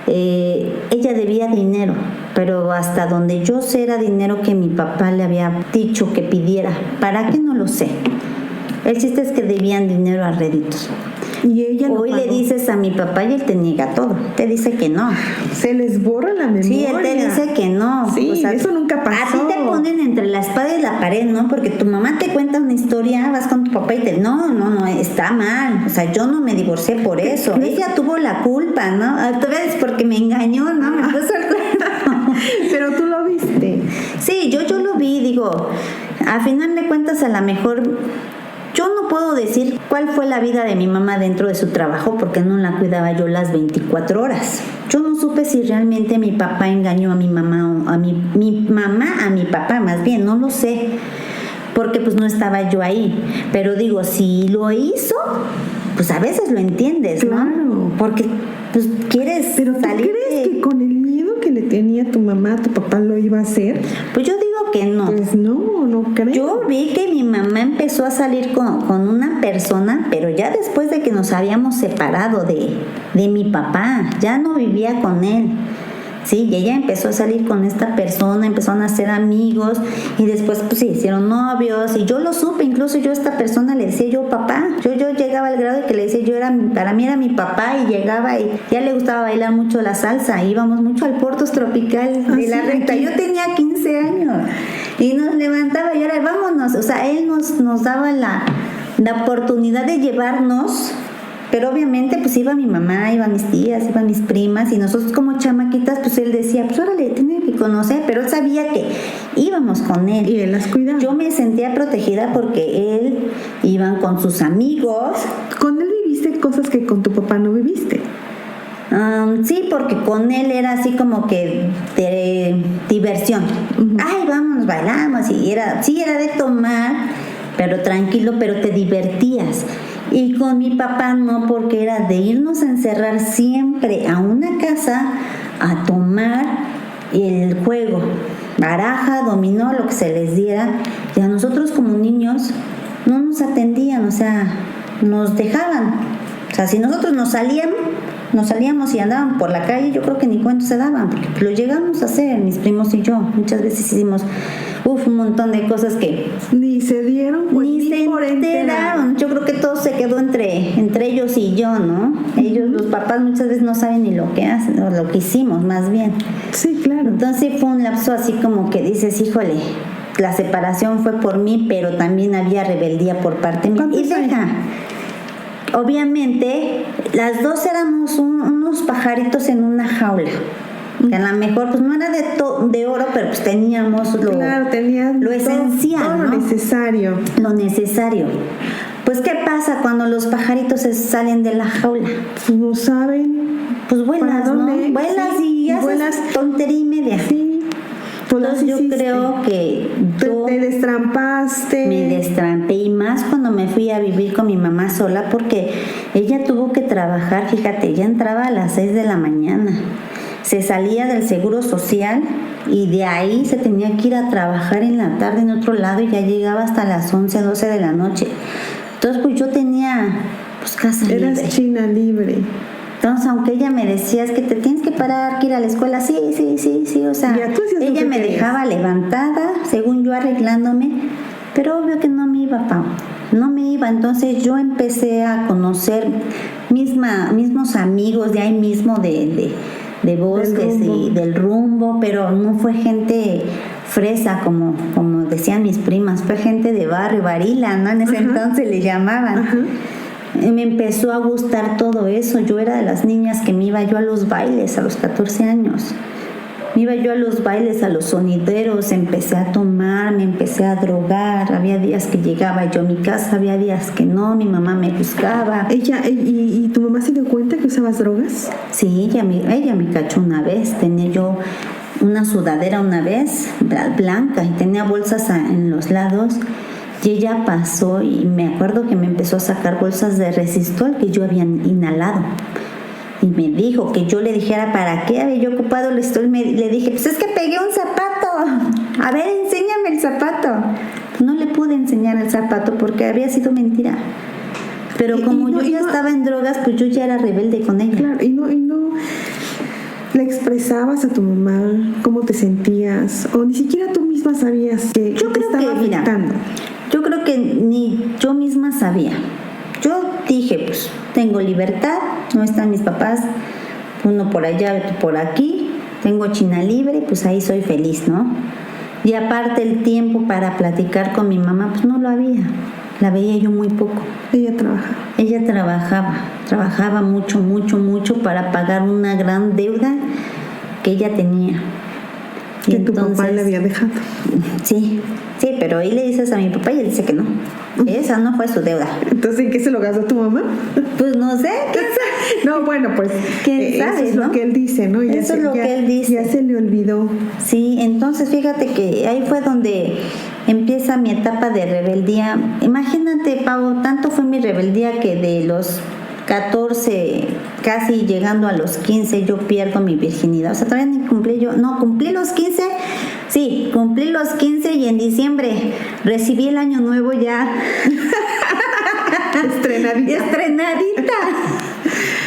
Ella debía dinero, pero hasta donde yo sé era dinero que mi papá le había dicho que pidiera. ¿Para qué? No lo sé. El chiste es que debían dinero a réditos. Y ella hoy le dices a mi papá y él te niega todo, te dice que no. Se les borra la memoria. Sí, él te dice que no. Sí, o sea, eso nunca pasó. A ti te ponen entre la espada y la pared, ¿no? Porque tu mamá te cuenta una historia, vas con tu papá y no, está mal. O sea, yo no me divorcié por eso. Ella tuvo la culpa, ¿no? Tú ves, porque me engañó, ¿no? Me puso el cuerno. Pero tú lo viste. Sí, yo lo vi, digo, a final de cuentas a lo mejor... Yo no puedo decir cuál fue la vida de mi mamá dentro de su trabajo porque no la cuidaba yo las 24 horas. Yo no supe si realmente mi papá engañó a mi mamá o a mi mamá a mi papá, más bien, no lo sé, porque pues no estaba yo ahí. Pero digo, si lo hizo, pues a veces lo entiendes, ¿no? Claro. Porque pues quieres Pero ¿tú salir crees que con el miedo que le tenía tu mamá, tu papá lo iba a hacer? Pues yo digo que no. Pues no creo. Yo vi que mi mamá empezó a salir con una persona, pero ya después de que nos habíamos separado de mi papá, ya no vivía con él. Sí, y ella empezó a salir con esta persona, empezaron a ser amigos y después pues se hicieron novios y yo lo supe, incluso yo a esta persona le decía yo papá, yo llegaba al grado de que le decía para mí era mi papá y llegaba y ya le gustaba bailar mucho la salsa, íbamos mucho al Portos Tropical de la Recta, yo tenía 15 años y nos levantaba y ahora vámonos, o sea, él nos daba la oportunidad de llevarnos. Pero obviamente pues iba mi mamá, iban mis tías, iban mis primas y nosotros como chamaquitas pues él decía, pues órale, tenía que conocer, pero él sabía que íbamos con él. Y él las cuidaba. Yo me sentía protegida porque él iban con sus amigos. ¿Con él viviste cosas que con tu papá no viviste? Sí, porque con él era así como que de diversión. Uh-huh. Ay, vámonos, bailamos y era de tomar, pero tranquilo, pero te divertías. Y con mi papá no, porque era de irnos a encerrar siempre a una casa a tomar el juego, baraja, dominó, lo que se les diera. Y a nosotros como niños no nos atendían, o sea, nos dejaban. O sea, si nosotros nos salíamos y andaban por la calle, yo creo que ni cuenta se daban, porque lo llegamos a hacer, mis primos y yo. Muchas veces hicimos un montón de cosas que ni se dieron, ni se enteraron. Yo creo que todo se quedó entre ellos y yo, ¿no? Ellos, los papás, muchas veces no saben ni lo que hacen, o lo que hicimos, más bien. Sí, claro. Entonces fue un lapso así como que dices, híjole, la separación fue por mí, pero también había rebeldía por parte mía. Y deja, obviamente, las dos éramos unos pajaritos en una jaula. Que a lo mejor pues no era de oro, pero pues teníamos lo esencial, todo ¿no? Lo necesario. Pues ¿qué pasa cuando los pajaritos se salen de la jaula? Pues no saben. Pues vuelas, ¿no? Vuelas sí, y haces tontería y media. Sí. Pues entonces yo creo que te destrampaste. Me destrampé, y más cuando me fui a vivir con mi mamá sola, porque ella tuvo que trabajar, fíjate, ella entraba a las 6 de la mañana. Se salía del seguro social y de ahí se tenía que ir a trabajar en la tarde en otro lado y ya llegaba hasta las 11, 12 de la noche. Entonces pues yo tenía pues casa libre. Eras china libre. Entonces aunque ella me decía es que te tienes que parar, que ir a la escuela, sí, o sea, ella me dejaba levantada, según yo arreglándome, pero obvio que no me iba, Pau. No me iba, entonces yo empecé a conocer mismos amigos de ahí mismo de bosques y del rumbo, pero no fue gente fresa como decían mis primas, fue gente de barrio, varila, ¿no? En ese entonces le llamaban. Me empezó a gustar todo eso. Yo era de las niñas que me iba yo a los bailes a los 14 años. Me iba yo a los bailes, a los sonideros, empecé a tomar, me empecé a drogar. Había días que llegaba yo a mi casa, había días que no, mi mamá me buscaba. ¿Y tu mamá se dio cuenta que usabas drogas? Sí, ella me cachó una vez. Tenía yo una sudadera una vez, blanca, y tenía bolsas en los lados. Y ella pasó y me acuerdo que me empezó a sacar bolsas de Resistol que yo había inhalado. Y me dijo que yo le dijera para qué había yo ocupado el Resistol. Le dije, pues es que pegué un zapato. A ver, enséñame el zapato. No le pude enseñar el zapato porque había sido mentira. Pero como yo ya estaba en drogas, pues yo ya era rebelde con ella. Claro, y no le expresabas a tu mamá cómo te sentías, o ni siquiera tú misma sabías que te estaba afectando. Yo creo que ni yo misma sabía. Yo dije, pues tengo libertad, no están mis papás, uno por allá, otro por aquí, tengo China libre, pues ahí soy feliz, ¿no? Y aparte el tiempo para platicar con mi mamá, pues no lo había, la veía yo muy poco. Ella trabajaba mucho para pagar una gran deuda que ella tenía. Que entonces, tu papá le había dejado. Sí, pero ahí le dices a mi papá y él dice que no. Esa no fue su deuda. Entonces, ¿en qué se lo gastó tu mamá? Pues no sé, ¿quién sabe? No, bueno, pues ¿quién sabe, eso es lo que él dice, ¿no? Eso es lo que él dice. Ya se le olvidó. Sí, entonces fíjate que ahí fue donde empieza mi etapa de rebeldía. Imagínate, Pau, tanto fue mi rebeldía que de los 14, casi llegando a los 15, yo pierdo mi virginidad. O sea, todavía ni cumplí los 15. Sí, cumplí los 15 y en diciembre recibí el año nuevo ya. Estrenadita.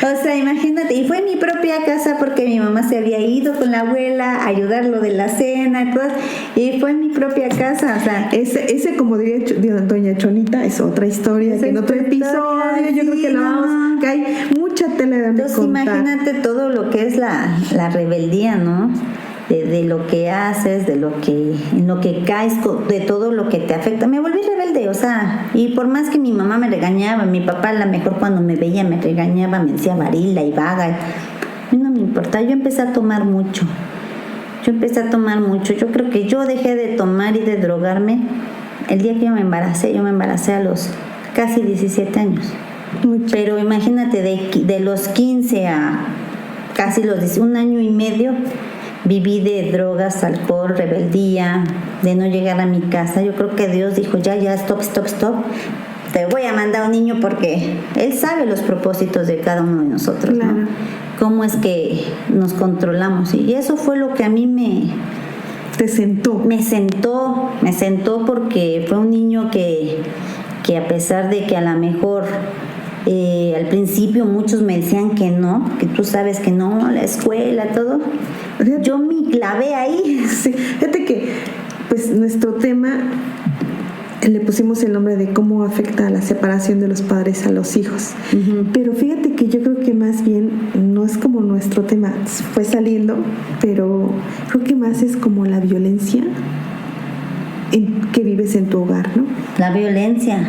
O sea, imagínate, y fue en mi propia casa porque mi mamá se había ido con la abuela a ayudarlo de la cena y todo, y fue en mi propia casa, o sea. Ese como diría doña Chonita, es otra historia, que en otro episodio yo creo que lo vamos, que hay mucha tela de Entonces, contar. imagínate todo lo que es la rebeldía, ¿no? De lo que haces, en lo que caes, de todo lo que te afecta. Me volví rebelde, o sea, y por más que mi mamá me regañaba, mi papá a lo mejor cuando me veía me regañaba, me decía varila y vaga, a mí no me importa, yo empecé a tomar mucho. Yo creo que yo dejé de tomar y de drogarme el día que yo me embaracé a los casi 17 años. Mucho. Pero imagínate, de los 15 a casi un año y medio, viví de drogas, alcohol, rebeldía, de no llegar a mi casa. Yo creo que Dios dijo, ya, stop. Te voy a mandar a un niño porque Él sabe los propósitos de cada uno de nosotros, claro, ¿no? Cómo es que nos controlamos. Y eso fue lo que a mí te sentó. Me sentó porque fue un niño que a pesar de que a lo mejor al principio muchos me decían que no, que tú sabes que no, la escuela, todo, yo me clavé ahí. Sí, fíjate que pues nuestro tema le pusimos el nombre de cómo afecta la separación de los padres a los hijos. Uh-huh. Pero fíjate que yo creo que más bien no es como nuestro tema, fue saliendo, pero creo que más es como la violencia que vives en tu hogar, ¿no? La violencia.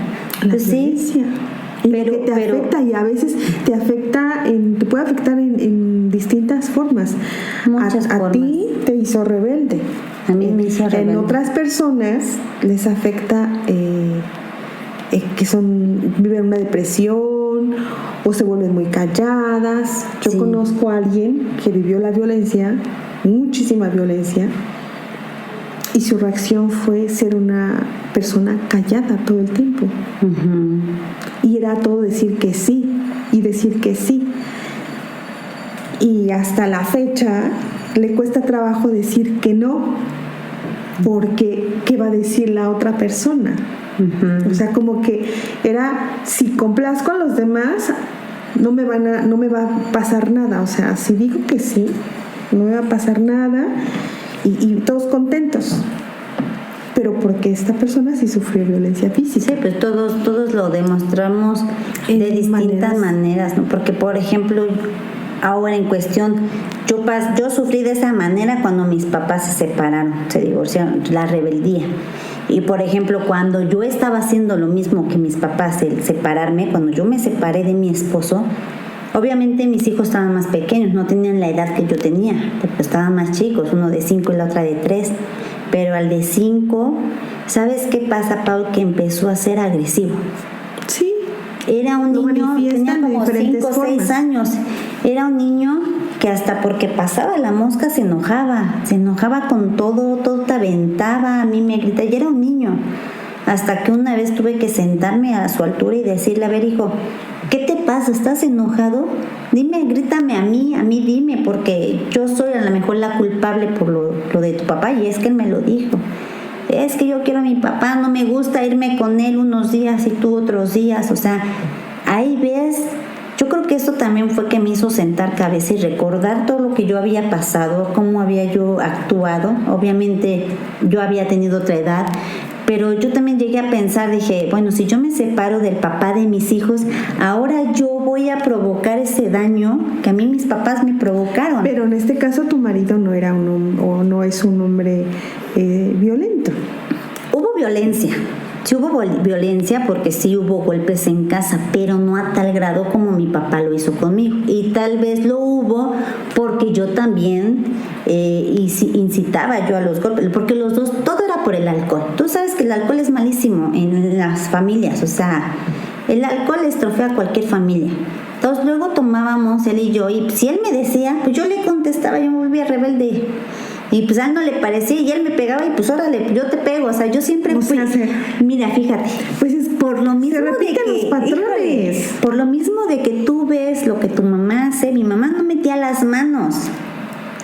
Pues violencia. Sí. Pero te afecta y a veces te puede afectar en distintas formas. Muchas formas. A ti te hizo rebelde. A mí me hizo rebelde. En otras personas les afecta que viven una depresión o se vuelven muy calladas. Yo conozco a alguien que vivió la violencia, muchísima violencia, y su reacción fue ser una persona callada todo el tiempo. Uh-huh. Y era todo decir que sí, y decir que sí. Y hasta la fecha le cuesta trabajo decir que no, porque ¿qué va a decir la otra persona? Uh-huh. O sea, como que era, si complazco a los demás, no me va a pasar nada. O sea, si digo que sí, no me va a pasar nada. Y todos contentos, pero porque esta persona sí sufrió violencia física. Sí, pues todos lo demostramos de distintas maneras, ¿no? Porque, por ejemplo, ahora en cuestión, yo sufrí de esa manera cuando mis papás se separaron, se divorciaron, la rebeldía. Y, por ejemplo, cuando yo estaba haciendo lo mismo que mis papás, el separarme, cuando yo me separé de mi esposo, obviamente mis hijos estaban más pequeños, no tenían la edad que yo tenía, porque estaban más chicos, uno de 5 y la otra de 3. Pero al de 5, ¿sabes qué pasa, Paul? Que empezó a ser agresivo. Sí. Era un niño, tenía como 5 o 6 años. Era un niño que hasta porque pasaba la mosca se enojaba con todo te aventaba, a mí me gritaba, y era un niño. Hasta que una vez tuve que sentarme a su altura y decirle, a ver, hijo, ¿qué te pasa? ¿Estás enojado? Dime, grítame a mí dime, porque yo soy a lo mejor la culpable por lo de tu papá, y es que él me lo dijo. Es que yo quiero a mi papá, no me gusta irme con él unos días y tú otros días. O sea, ahí ves, yo creo que eso también fue que me hizo sentar cabeza y recordar todo lo que yo había pasado, cómo había yo actuado. Obviamente yo había tenido otra edad, pero yo también llegué a pensar, dije, bueno, si yo me separo del papá de mis hijos, ahora yo voy a provocar ese daño que a mí mis papás me provocaron. Pero en este caso tu marido no era no es un hombre violento. Hubo violencia. Sí hubo violencia porque sí hubo golpes en casa, pero no a tal grado como mi papá lo hizo conmigo. Y tal vez lo hubo porque yo también incitaba yo a los golpes, porque los dos, todo era por el alcohol. Tú sabes que el alcohol es malísimo en las familias, o sea, el alcohol estrofea a cualquier familia. Entonces luego tomábamos él y yo, y si él me decía, pues yo le contestaba, yo me volvía rebelde. Y pues a él no le parecía y él me pegaba y pues órale, yo te pego. O sea, yo siempre fui... Mira, fíjate, pues es por lo mismo de que... los patrones. Por lo mismo de que tú ves lo que tu mamá hace, mi mamá no metía las manos.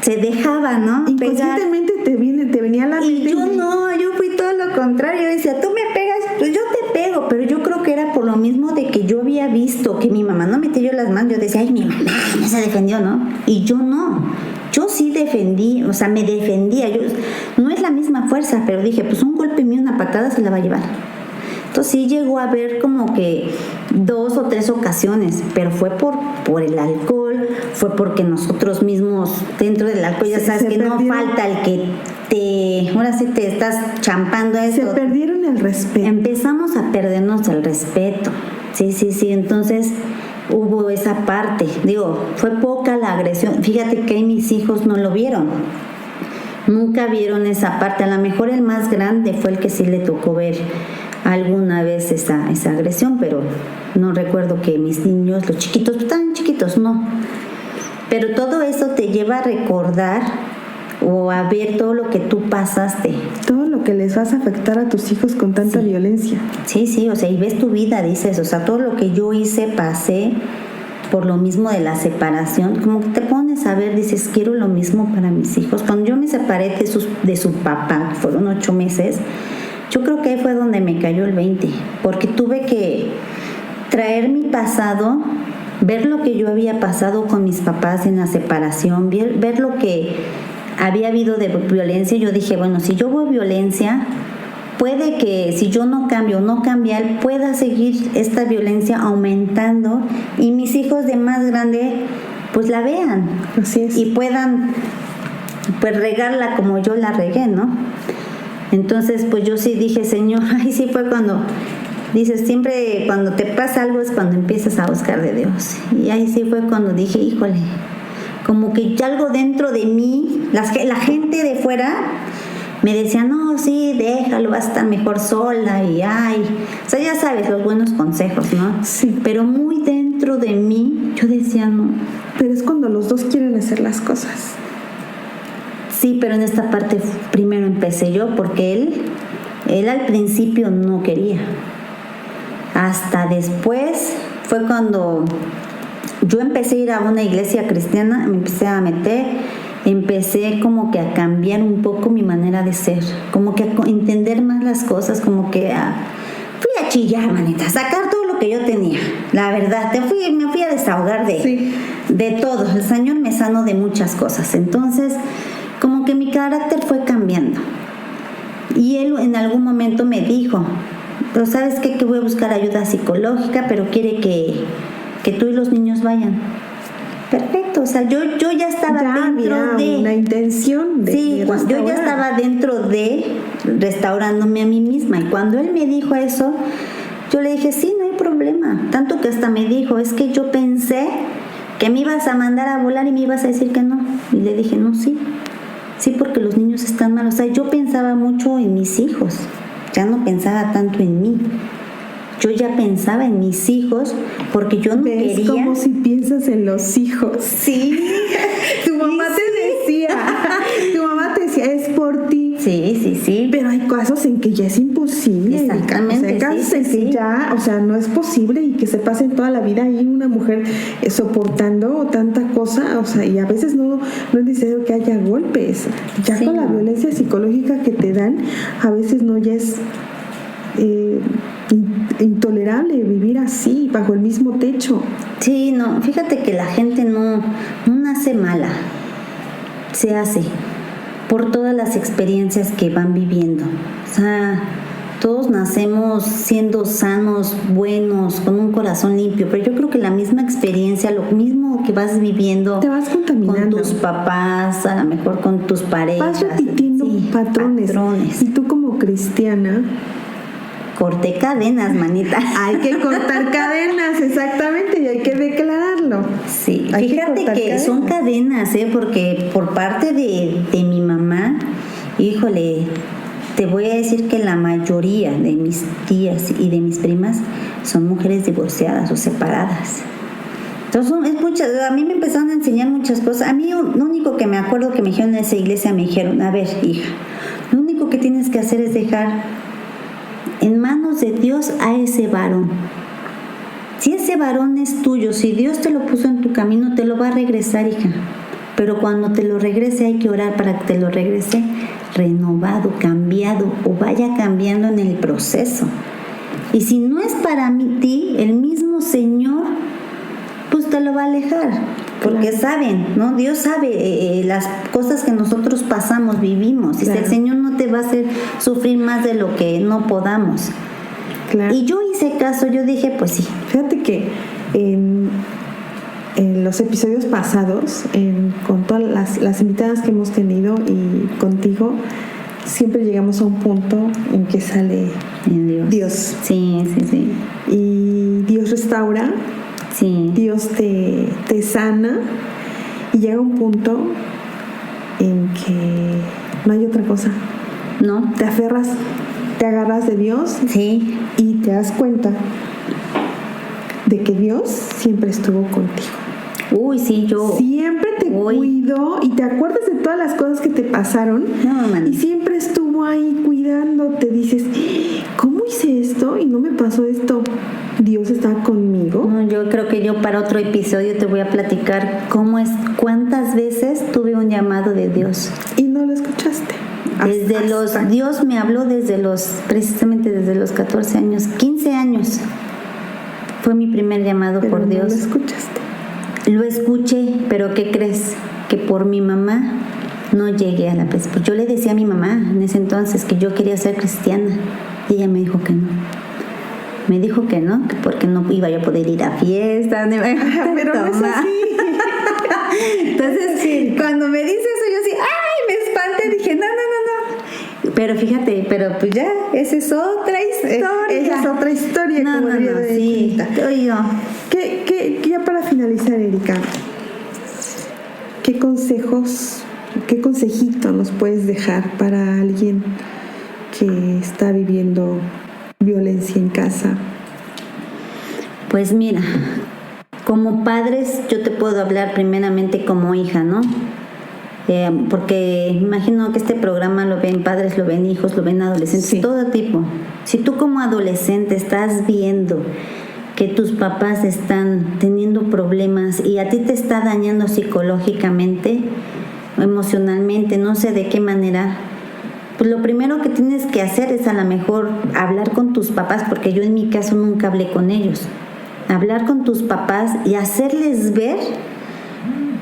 Se dejaba, ¿no? Inconscientemente te venía la mente. Y yo no, yo fui todo lo contrario. Yo decía, tú me pegas, pues yo te pego. Pero yo creo que era por lo mismo de que yo había visto que mi mamá no metía yo las manos. Yo decía, ay, mi mamá defendió, ¿no? Y yo no. Yo sí defendí, o sea, me defendía. No es la misma fuerza, pero dije, pues un golpe mío, una patada se la va a llevar. Entonces sí llegó a haber como que 2 o 3 ocasiones, pero fue por el alcohol, fue porque nosotros mismos dentro del alcohol, ya sabes que no falta el que ahora sí te estás champando eso. Se perdieron el respeto. Empezamos a perdernos el respeto. Sí, entonces hubo esa parte. Digo, fue poca la agresión. Fíjate que mis hijos no lo vieron. Nunca vieron esa parte. A lo mejor el más grande fue el que sí le tocó ver alguna vez esa agresión, pero no recuerdo que mis niños, los chiquitos, tan chiquitos, no. Pero todo eso te lleva a recordar o a ver todo lo que tú pasaste. Todo lo que les vas a afectar a tus hijos con tanta violencia. Sí, o sea, y ves tu vida, dices, o sea, todo lo que yo hice, pasé por lo mismo de la separación, como que te pones a ver, dices, quiero lo mismo para mis hijos. Cuando yo me separé de su papá, fueron 8 meses, yo creo que ahí fue donde me cayó el 20, porque tuve que traer mi pasado, ver lo que yo había pasado con mis papás en la separación, ver lo que había habido de violencia. Yo dije, bueno, si yo veo violencia, puede que si yo no cambio, no cambiar, pueda seguir esta violencia aumentando y mis hijos de más grande pues la vean. Así es. Y puedan pues regarla como yo la regué, ¿no? Entonces pues yo sí dije, Señor, ahí sí fue cuando dices, siempre cuando te pasa algo es cuando empiezas a buscar de Dios. Y ahí sí fue cuando dije, híjole, como que algo dentro de mí, la gente de fuera me decía, no, sí, déjalo, va a estar mejor sola y ay. O sea, ya sabes, los buenos consejos, ¿no? Sí. Pero muy dentro de mí, yo decía, no. Pero es cuando los dos quieren hacer las cosas. Sí, pero en esta parte primero empecé yo, porque él al principio no quería. Hasta después fue cuando yo empecé a ir a una iglesia cristiana, me empecé a meter, empecé como que a cambiar un poco mi manera de ser, como que a entender más las cosas, como que fui a chillar, manita, a sacar todo lo que yo tenía, la verdad, me fui a desahogar de todo. El Señor me sanó de muchas cosas, entonces como que mi carácter fue cambiando. Y él en algún momento me dijo, pero ¿sabes qué? Que voy a buscar ayuda psicológica, pero quiere que tú y los niños vayan. Perfecto, o sea, yo ya estaba dentro de yo ya estaba dentro de restaurándome a mí misma. Y cuando él me dijo eso, yo le dije, sí, no hay problema. Tanto que hasta me dijo, es que yo pensé que me ibas a mandar a volar y me ibas a decir que no. Y le dije, no, sí, porque los niños están mal. O sea, yo pensaba mucho en mis hijos, ya no pensaba tanto en mí. Yo ya pensaba en mis hijos porque yo no quería. Es como si piensas en los hijos. Sí. Tu mamá te decía, es por ti. Sí. Pero hay casos en que ya es imposible. Exactamente. O sea, hay casos en que ya, o sea, no es posible y que se pasen toda la vida ahí una mujer soportando tanta cosa, o sea, y a veces no es necesario que haya golpes. Ya con la violencia psicológica que te dan, a veces no ya es intolerable vivir así, bajo el mismo techo. Sí, no, fíjate que la gente no nace mala, se hace por todas las experiencias que van viviendo. O sea, todos nacemos siendo sanos, buenos, con un corazón limpio, pero yo creo que la misma experiencia, lo mismo que vas viviendo, te vas contaminando con tus papás, a lo mejor con tus parejas, vas repitiendo patrones. Y tú como cristiana, corté cadenas, manita. Hay que cortar cadenas, exactamente, y hay que declararlo. Sí, fíjate que son cadenas, porque por parte de mi mamá, híjole, te voy a decir que la mayoría de mis tías y de mis primas son mujeres divorciadas o separadas. Entonces, a mí me empezaron a enseñar muchas cosas. A mí lo único que me acuerdo que me dijeron en esa iglesia, me dijeron, a ver, hija, lo único que tienes que hacer es dejar en manos de Dios a ese varón. Si ese varón es tuyo, si Dios te lo puso en tu camino, te lo va a regresar, hija. Pero cuando te lo regrese hay que orar para que te lo regrese renovado, cambiado, o vaya cambiando en el proceso. Y si no es para ti, el mismo Señor pues te lo va a alejar. porque Claro. saben, ¿no? Dios sabe las cosas que nosotros pasamos, vivimos. Dice, Claro. el Señor no te va a hacer sufrir más de lo que no podamos. Claro. Y yo hice caso, yo dije, pues sí. Fíjate que en los episodios pasados, con todas las invitadas que hemos tenido y contigo, siempre llegamos a un punto en que sale En Dios. Sí, sí, sí. Y Dios restaura, Sí. Dios te sana, y llega un punto en que no hay otra cosa. ¿No? Te aferras, te agarras de Dios Sí. y te das cuenta de que Dios siempre estuvo contigo. Uy, sí, yo... Siempre te Uy. cuidó y te acuerdas de todas las cosas que te pasaron. No, man. Y siempre estuvo ahí cuidándote. Dices, ¿cómo hice esto y no me pasó esto? Dios está conmigo. No, yo creo que yo para otro episodio te voy a platicar cuántas veces tuve un llamado de Dios. Y no lo escuchaste. Dios me habló precisamente desde los 14 años, 15 años. Fue mi primer llamado Pero por no Dios. lo escuchaste. Lo escuché, pero ¿qué crees? Que por mi mamá no llegué a la presencia. Pues yo le decía a mi mamá en ese entonces que yo quería ser cristiana y ella me dijo que no. Me dijo que no, que porque no iba yo a poder ir a fiestas, Pero no es así. Entonces, cuando me dice eso, yo así, ¡ay! Me espanté, dije, no. Pero fíjate, pues ya, esa es otra historia. Esa es otra historia. No, como diría de sí. Juanita. Oye, ¿Qué, ya para finalizar, Erika, qué consejito nos puedes dejar para alguien que está viviendo violencia en casa? Pues mira, como padres yo te puedo hablar primeramente como hija, ¿no? Porque imagino que este programa lo ven padres, lo ven hijos, lo ven adolescentes, Sí. todo tipo. Si tú como adolescente estás viendo que tus papás están teniendo problemas y a ti te está dañando psicológicamente, emocionalmente, no sé de qué manera, pues lo primero que tienes que hacer es a lo mejor hablar con tus papás, porque yo en mi caso nunca hablé con ellos. Hablar con tus papás y hacerles ver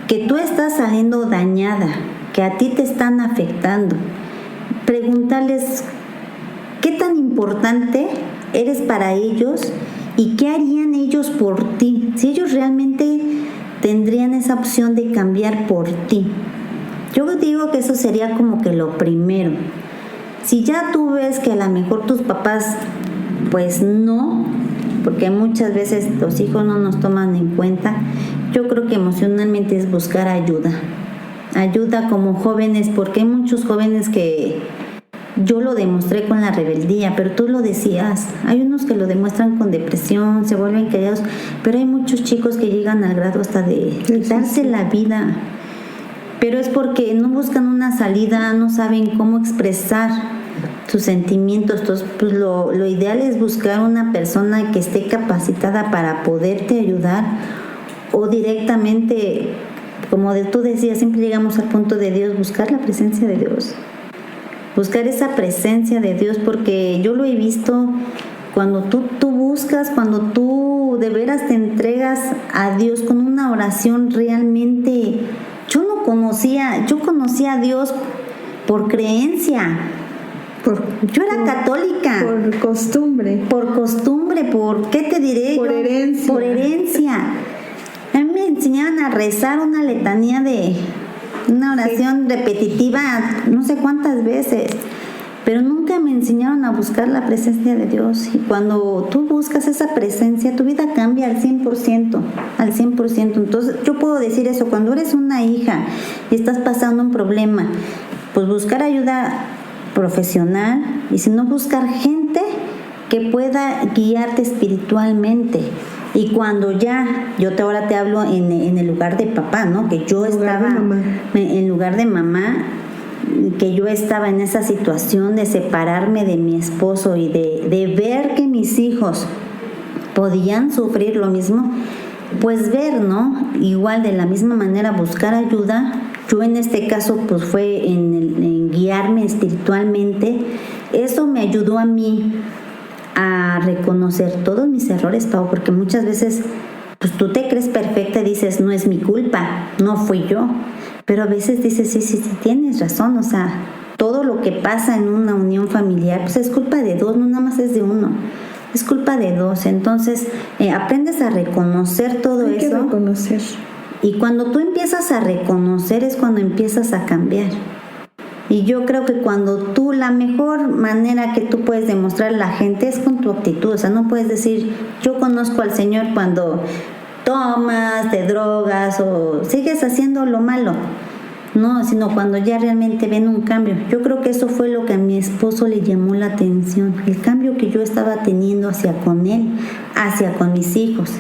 que tú estás saliendo dañada, que a ti te están afectando. Preguntarles qué tan importante eres para ellos y qué harían ellos por ti, si ellos realmente tendrían esa opción de cambiar por ti. Yo digo que eso sería como que lo primero. Si ya tú ves que a lo mejor tus papás pues no, porque muchas veces los hijos no nos toman en cuenta, yo creo que emocionalmente es buscar ayuda como jóvenes, porque hay muchos jóvenes que yo lo demostré con la rebeldía, pero tú lo decías, hay unos que lo demuestran con depresión, se vuelven callados, pero hay muchos chicos que llegan al grado hasta de quitarse la vida, pero es porque no buscan una salida, no saben cómo expresar sus sentimientos. Entonces, pues lo ideal es buscar una persona que esté capacitada para poderte ayudar, o directamente, como tú decías, siempre llegamos al punto de Dios, buscar la presencia de Dios, buscar esa presencia de Dios, porque yo lo he visto cuando tú buscas, cuando tú de veras te entregas a Dios con una oración realmente. Yo conocía a Dios por creencia. Yo era católica. Por costumbre. ¿Qué te diré? Por herencia. Por herencia. A mí me enseñaban a rezar una letanía una oración repetitiva no sé cuántas veces, pero nunca me enseñaron a buscar la presencia de Dios. Y cuando tú buscas esa presencia, tu vida cambia al 100%. Entonces yo puedo decir eso, cuando eres una hija y estás pasando un problema, pues buscar ayuda profesional, y si no, buscar gente que pueda guiarte espiritualmente. Y cuando ahora te hablo en el lugar de papá, ¿no? Que yo estaba en lugar de mamá, que yo estaba en esa situación de separarme de mi esposo y de ver que mis hijos podían sufrir lo mismo, pues ver, ¿no? Igual de la misma manera buscar ayuda. Yo en este caso pues fue en guiarme espiritualmente. Eso me ayudó a mí a reconocer todos mis errores, Pau, porque muchas veces pues tú te crees perfecta y dices, no es mi culpa, no fui yo. Pero a veces dices, sí, tienes razón, o sea, todo lo que pasa en una unión familiar, pues es culpa de dos, no nada más es de uno, es culpa de dos. Entonces, aprendes a reconocer todo Hay eso. que reconocer. Y cuando tú empiezas a reconocer es cuando empiezas a cambiar. Y yo creo que cuando tú, la mejor manera que tú puedes demostrar a la gente es con tu actitud. O sea, no puedes decir, yo conozco al Señor cuando tomas, te drogas o sigues haciendo lo malo. No, sino cuando ya realmente ven un cambio. Yo creo que eso fue lo que a mi esposo le llamó la atención. El cambio que yo estaba teniendo hacia con él, hacia con mis hijos.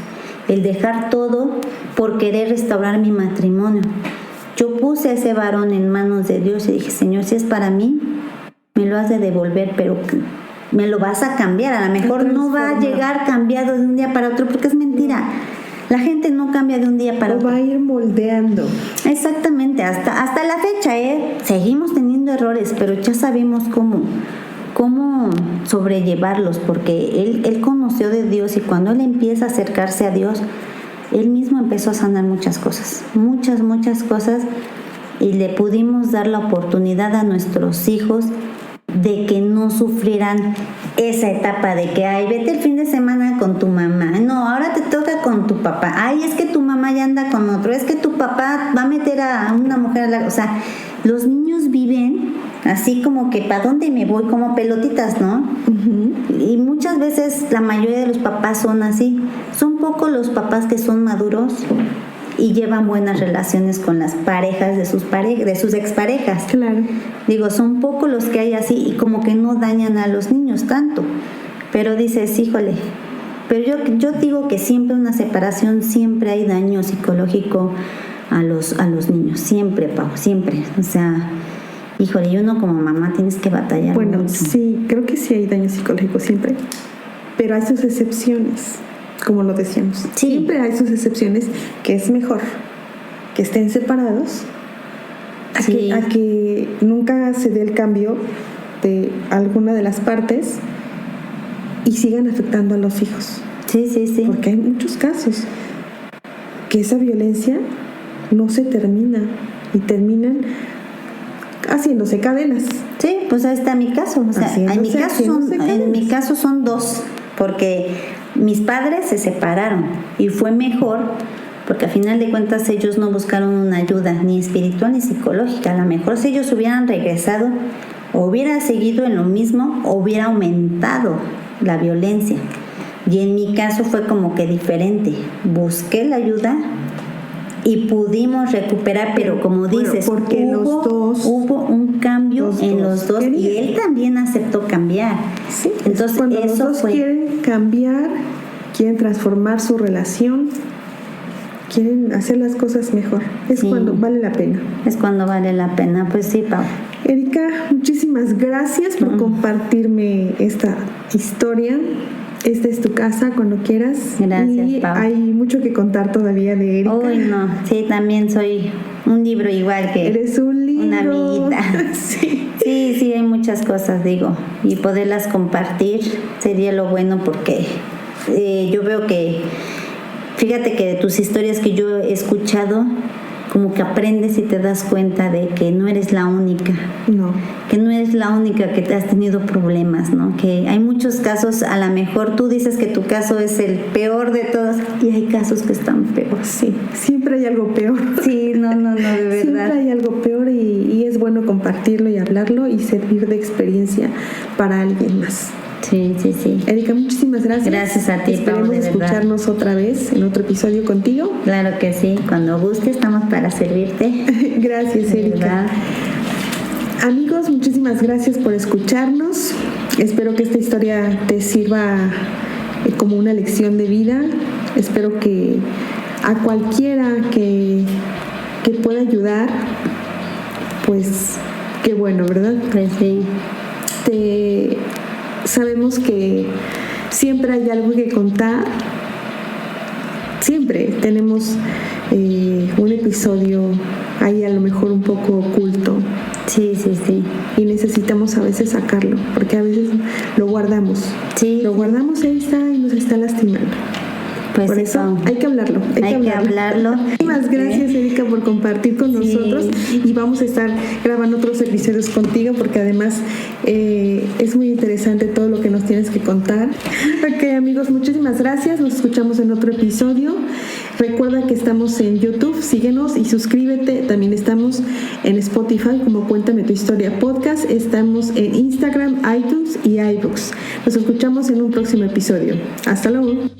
El dejar todo por querer restaurar mi matrimonio. Yo puse a ese varón en manos de Dios y dije, Señor, si es para mí, me lo has de devolver, pero me lo vas a cambiar. A lo mejor no va a llegar cambiado de un día para otro, porque es mentira. La gente no cambia de un día para otro. Va a ir moldeando. Exactamente, hasta la fecha, seguimos teniendo errores, pero ya sabemos cómo sobrellevarlos, porque él conoció de Dios y cuando él empieza a acercarse a Dios, él mismo empezó a sanar muchas cosas, muchas cosas, y le pudimos dar la oportunidad a nuestros hijos de que no sufrieran esa etapa de que, ay, vete el fin de semana con tu mamá, no, ahora te toca con tu papá, ay, es que tu mamá ya anda con otro, es que tu papá va a meter a una mujer o sea, los niños viven así como que, ¿para dónde me voy? Como pelotitas, ¿no? Uh-huh. Y muchas veces la mayoría de los papás son así. Son pocos los papás que son maduros y llevan buenas relaciones con las parejas de sus exparejas. Claro. Digo, son pocos los que hay así y como que no dañan a los niños tanto. Pero dices, híjole, pero yo digo que siempre una separación, siempre hay daño psicológico a los niños. Siempre, Pau, siempre. O sea, híjole, y uno como mamá tienes que batallar mucho. Sí, creo que sí hay daño psicológico siempre, pero hay sus excepciones, como lo decíamos. Sí. Siempre hay sus excepciones, que es mejor que estén separados a que nunca se dé el cambio de alguna de las partes y sigan afectando a los hijos. Sí. Porque hay muchos casos que esa violencia no se termina y terminan haciéndose cadenas. Sí, pues ahí está mi caso. O sea, en mi caso son dos, porque mis padres se separaron y fue mejor porque a final de cuentas ellos no buscaron una ayuda ni espiritual ni psicológica. A lo mejor si ellos hubieran regresado o hubiera seguido en lo mismo, hubiera aumentado la violencia. Y en mi caso fue como que diferente. Busqué la ayuda y pudimos recuperar, pero como dices, porque hubo un cambio en los dos y él también aceptó cambiar. Sí, entonces cuando eso los dos quieren cambiar, quieren transformar su relación, quieren hacer las cosas mejor, es cuando vale la pena. Es cuando vale la pena, pues sí, Pau. Erika, muchísimas gracias por compartirme esta historia. Esta es tu casa cuando quieras. Gracias, y Pau. Hay mucho que contar todavía de Erika. Uy, no, sí, también soy un libro igual que eres un libro. Una amiguita. Sí, hay muchas cosas, digo, y poderlas compartir sería lo bueno porque yo veo que, fíjate que de tus historias que yo he escuchado, como que aprendes y te das cuenta de que no eres la única. No. Que no eres la única que te has tenido problemas, ¿no? Que hay muchos casos, a lo mejor tú dices que tu caso es el peor de todos y hay casos que están peor. Sí, siempre hay algo peor. Sí, no, de verdad. Siempre hay algo peor y es bueno compartirlo y hablarlo y servir de experiencia para alguien más. Sí. Erika, muchísimas gracias. Gracias a ti, Esperemos Pau, de escucharnos verdad. Otra vez en otro episodio contigo. Claro que sí, cuando guste estamos para servirte. Gracias, de Erika. Verdad. Amigos, muchísimas gracias por escucharnos. Espero que esta historia te sirva como una lección de vida. Espero que a cualquiera que pueda ayudar, pues qué bueno, ¿verdad? Pues sí. Sabemos que siempre hay algo que contar. Siempre tenemos un episodio ahí a lo mejor un poco oculto. Sí. Y necesitamos a veces sacarlo, porque a veces lo guardamos. Sí. Lo guardamos y ahí está y nos está lastimando. Pues por eso hay que hablarlo. Hay que hablarlo. Muchísimas gracias, Erika, por compartir con nosotros, y vamos a estar grabando otros episodios contigo porque además es muy interesante todo lo que nos tienes que contar. Ok, amigos, muchísimas gracias. Nos escuchamos en otro episodio. Recuerda que estamos en YouTube, síguenos y suscríbete. También estamos en Spotify como Cuéntame tu Historia Podcast. Estamos en Instagram, iTunes y iBooks. Nos escuchamos en un próximo episodio. Hasta luego.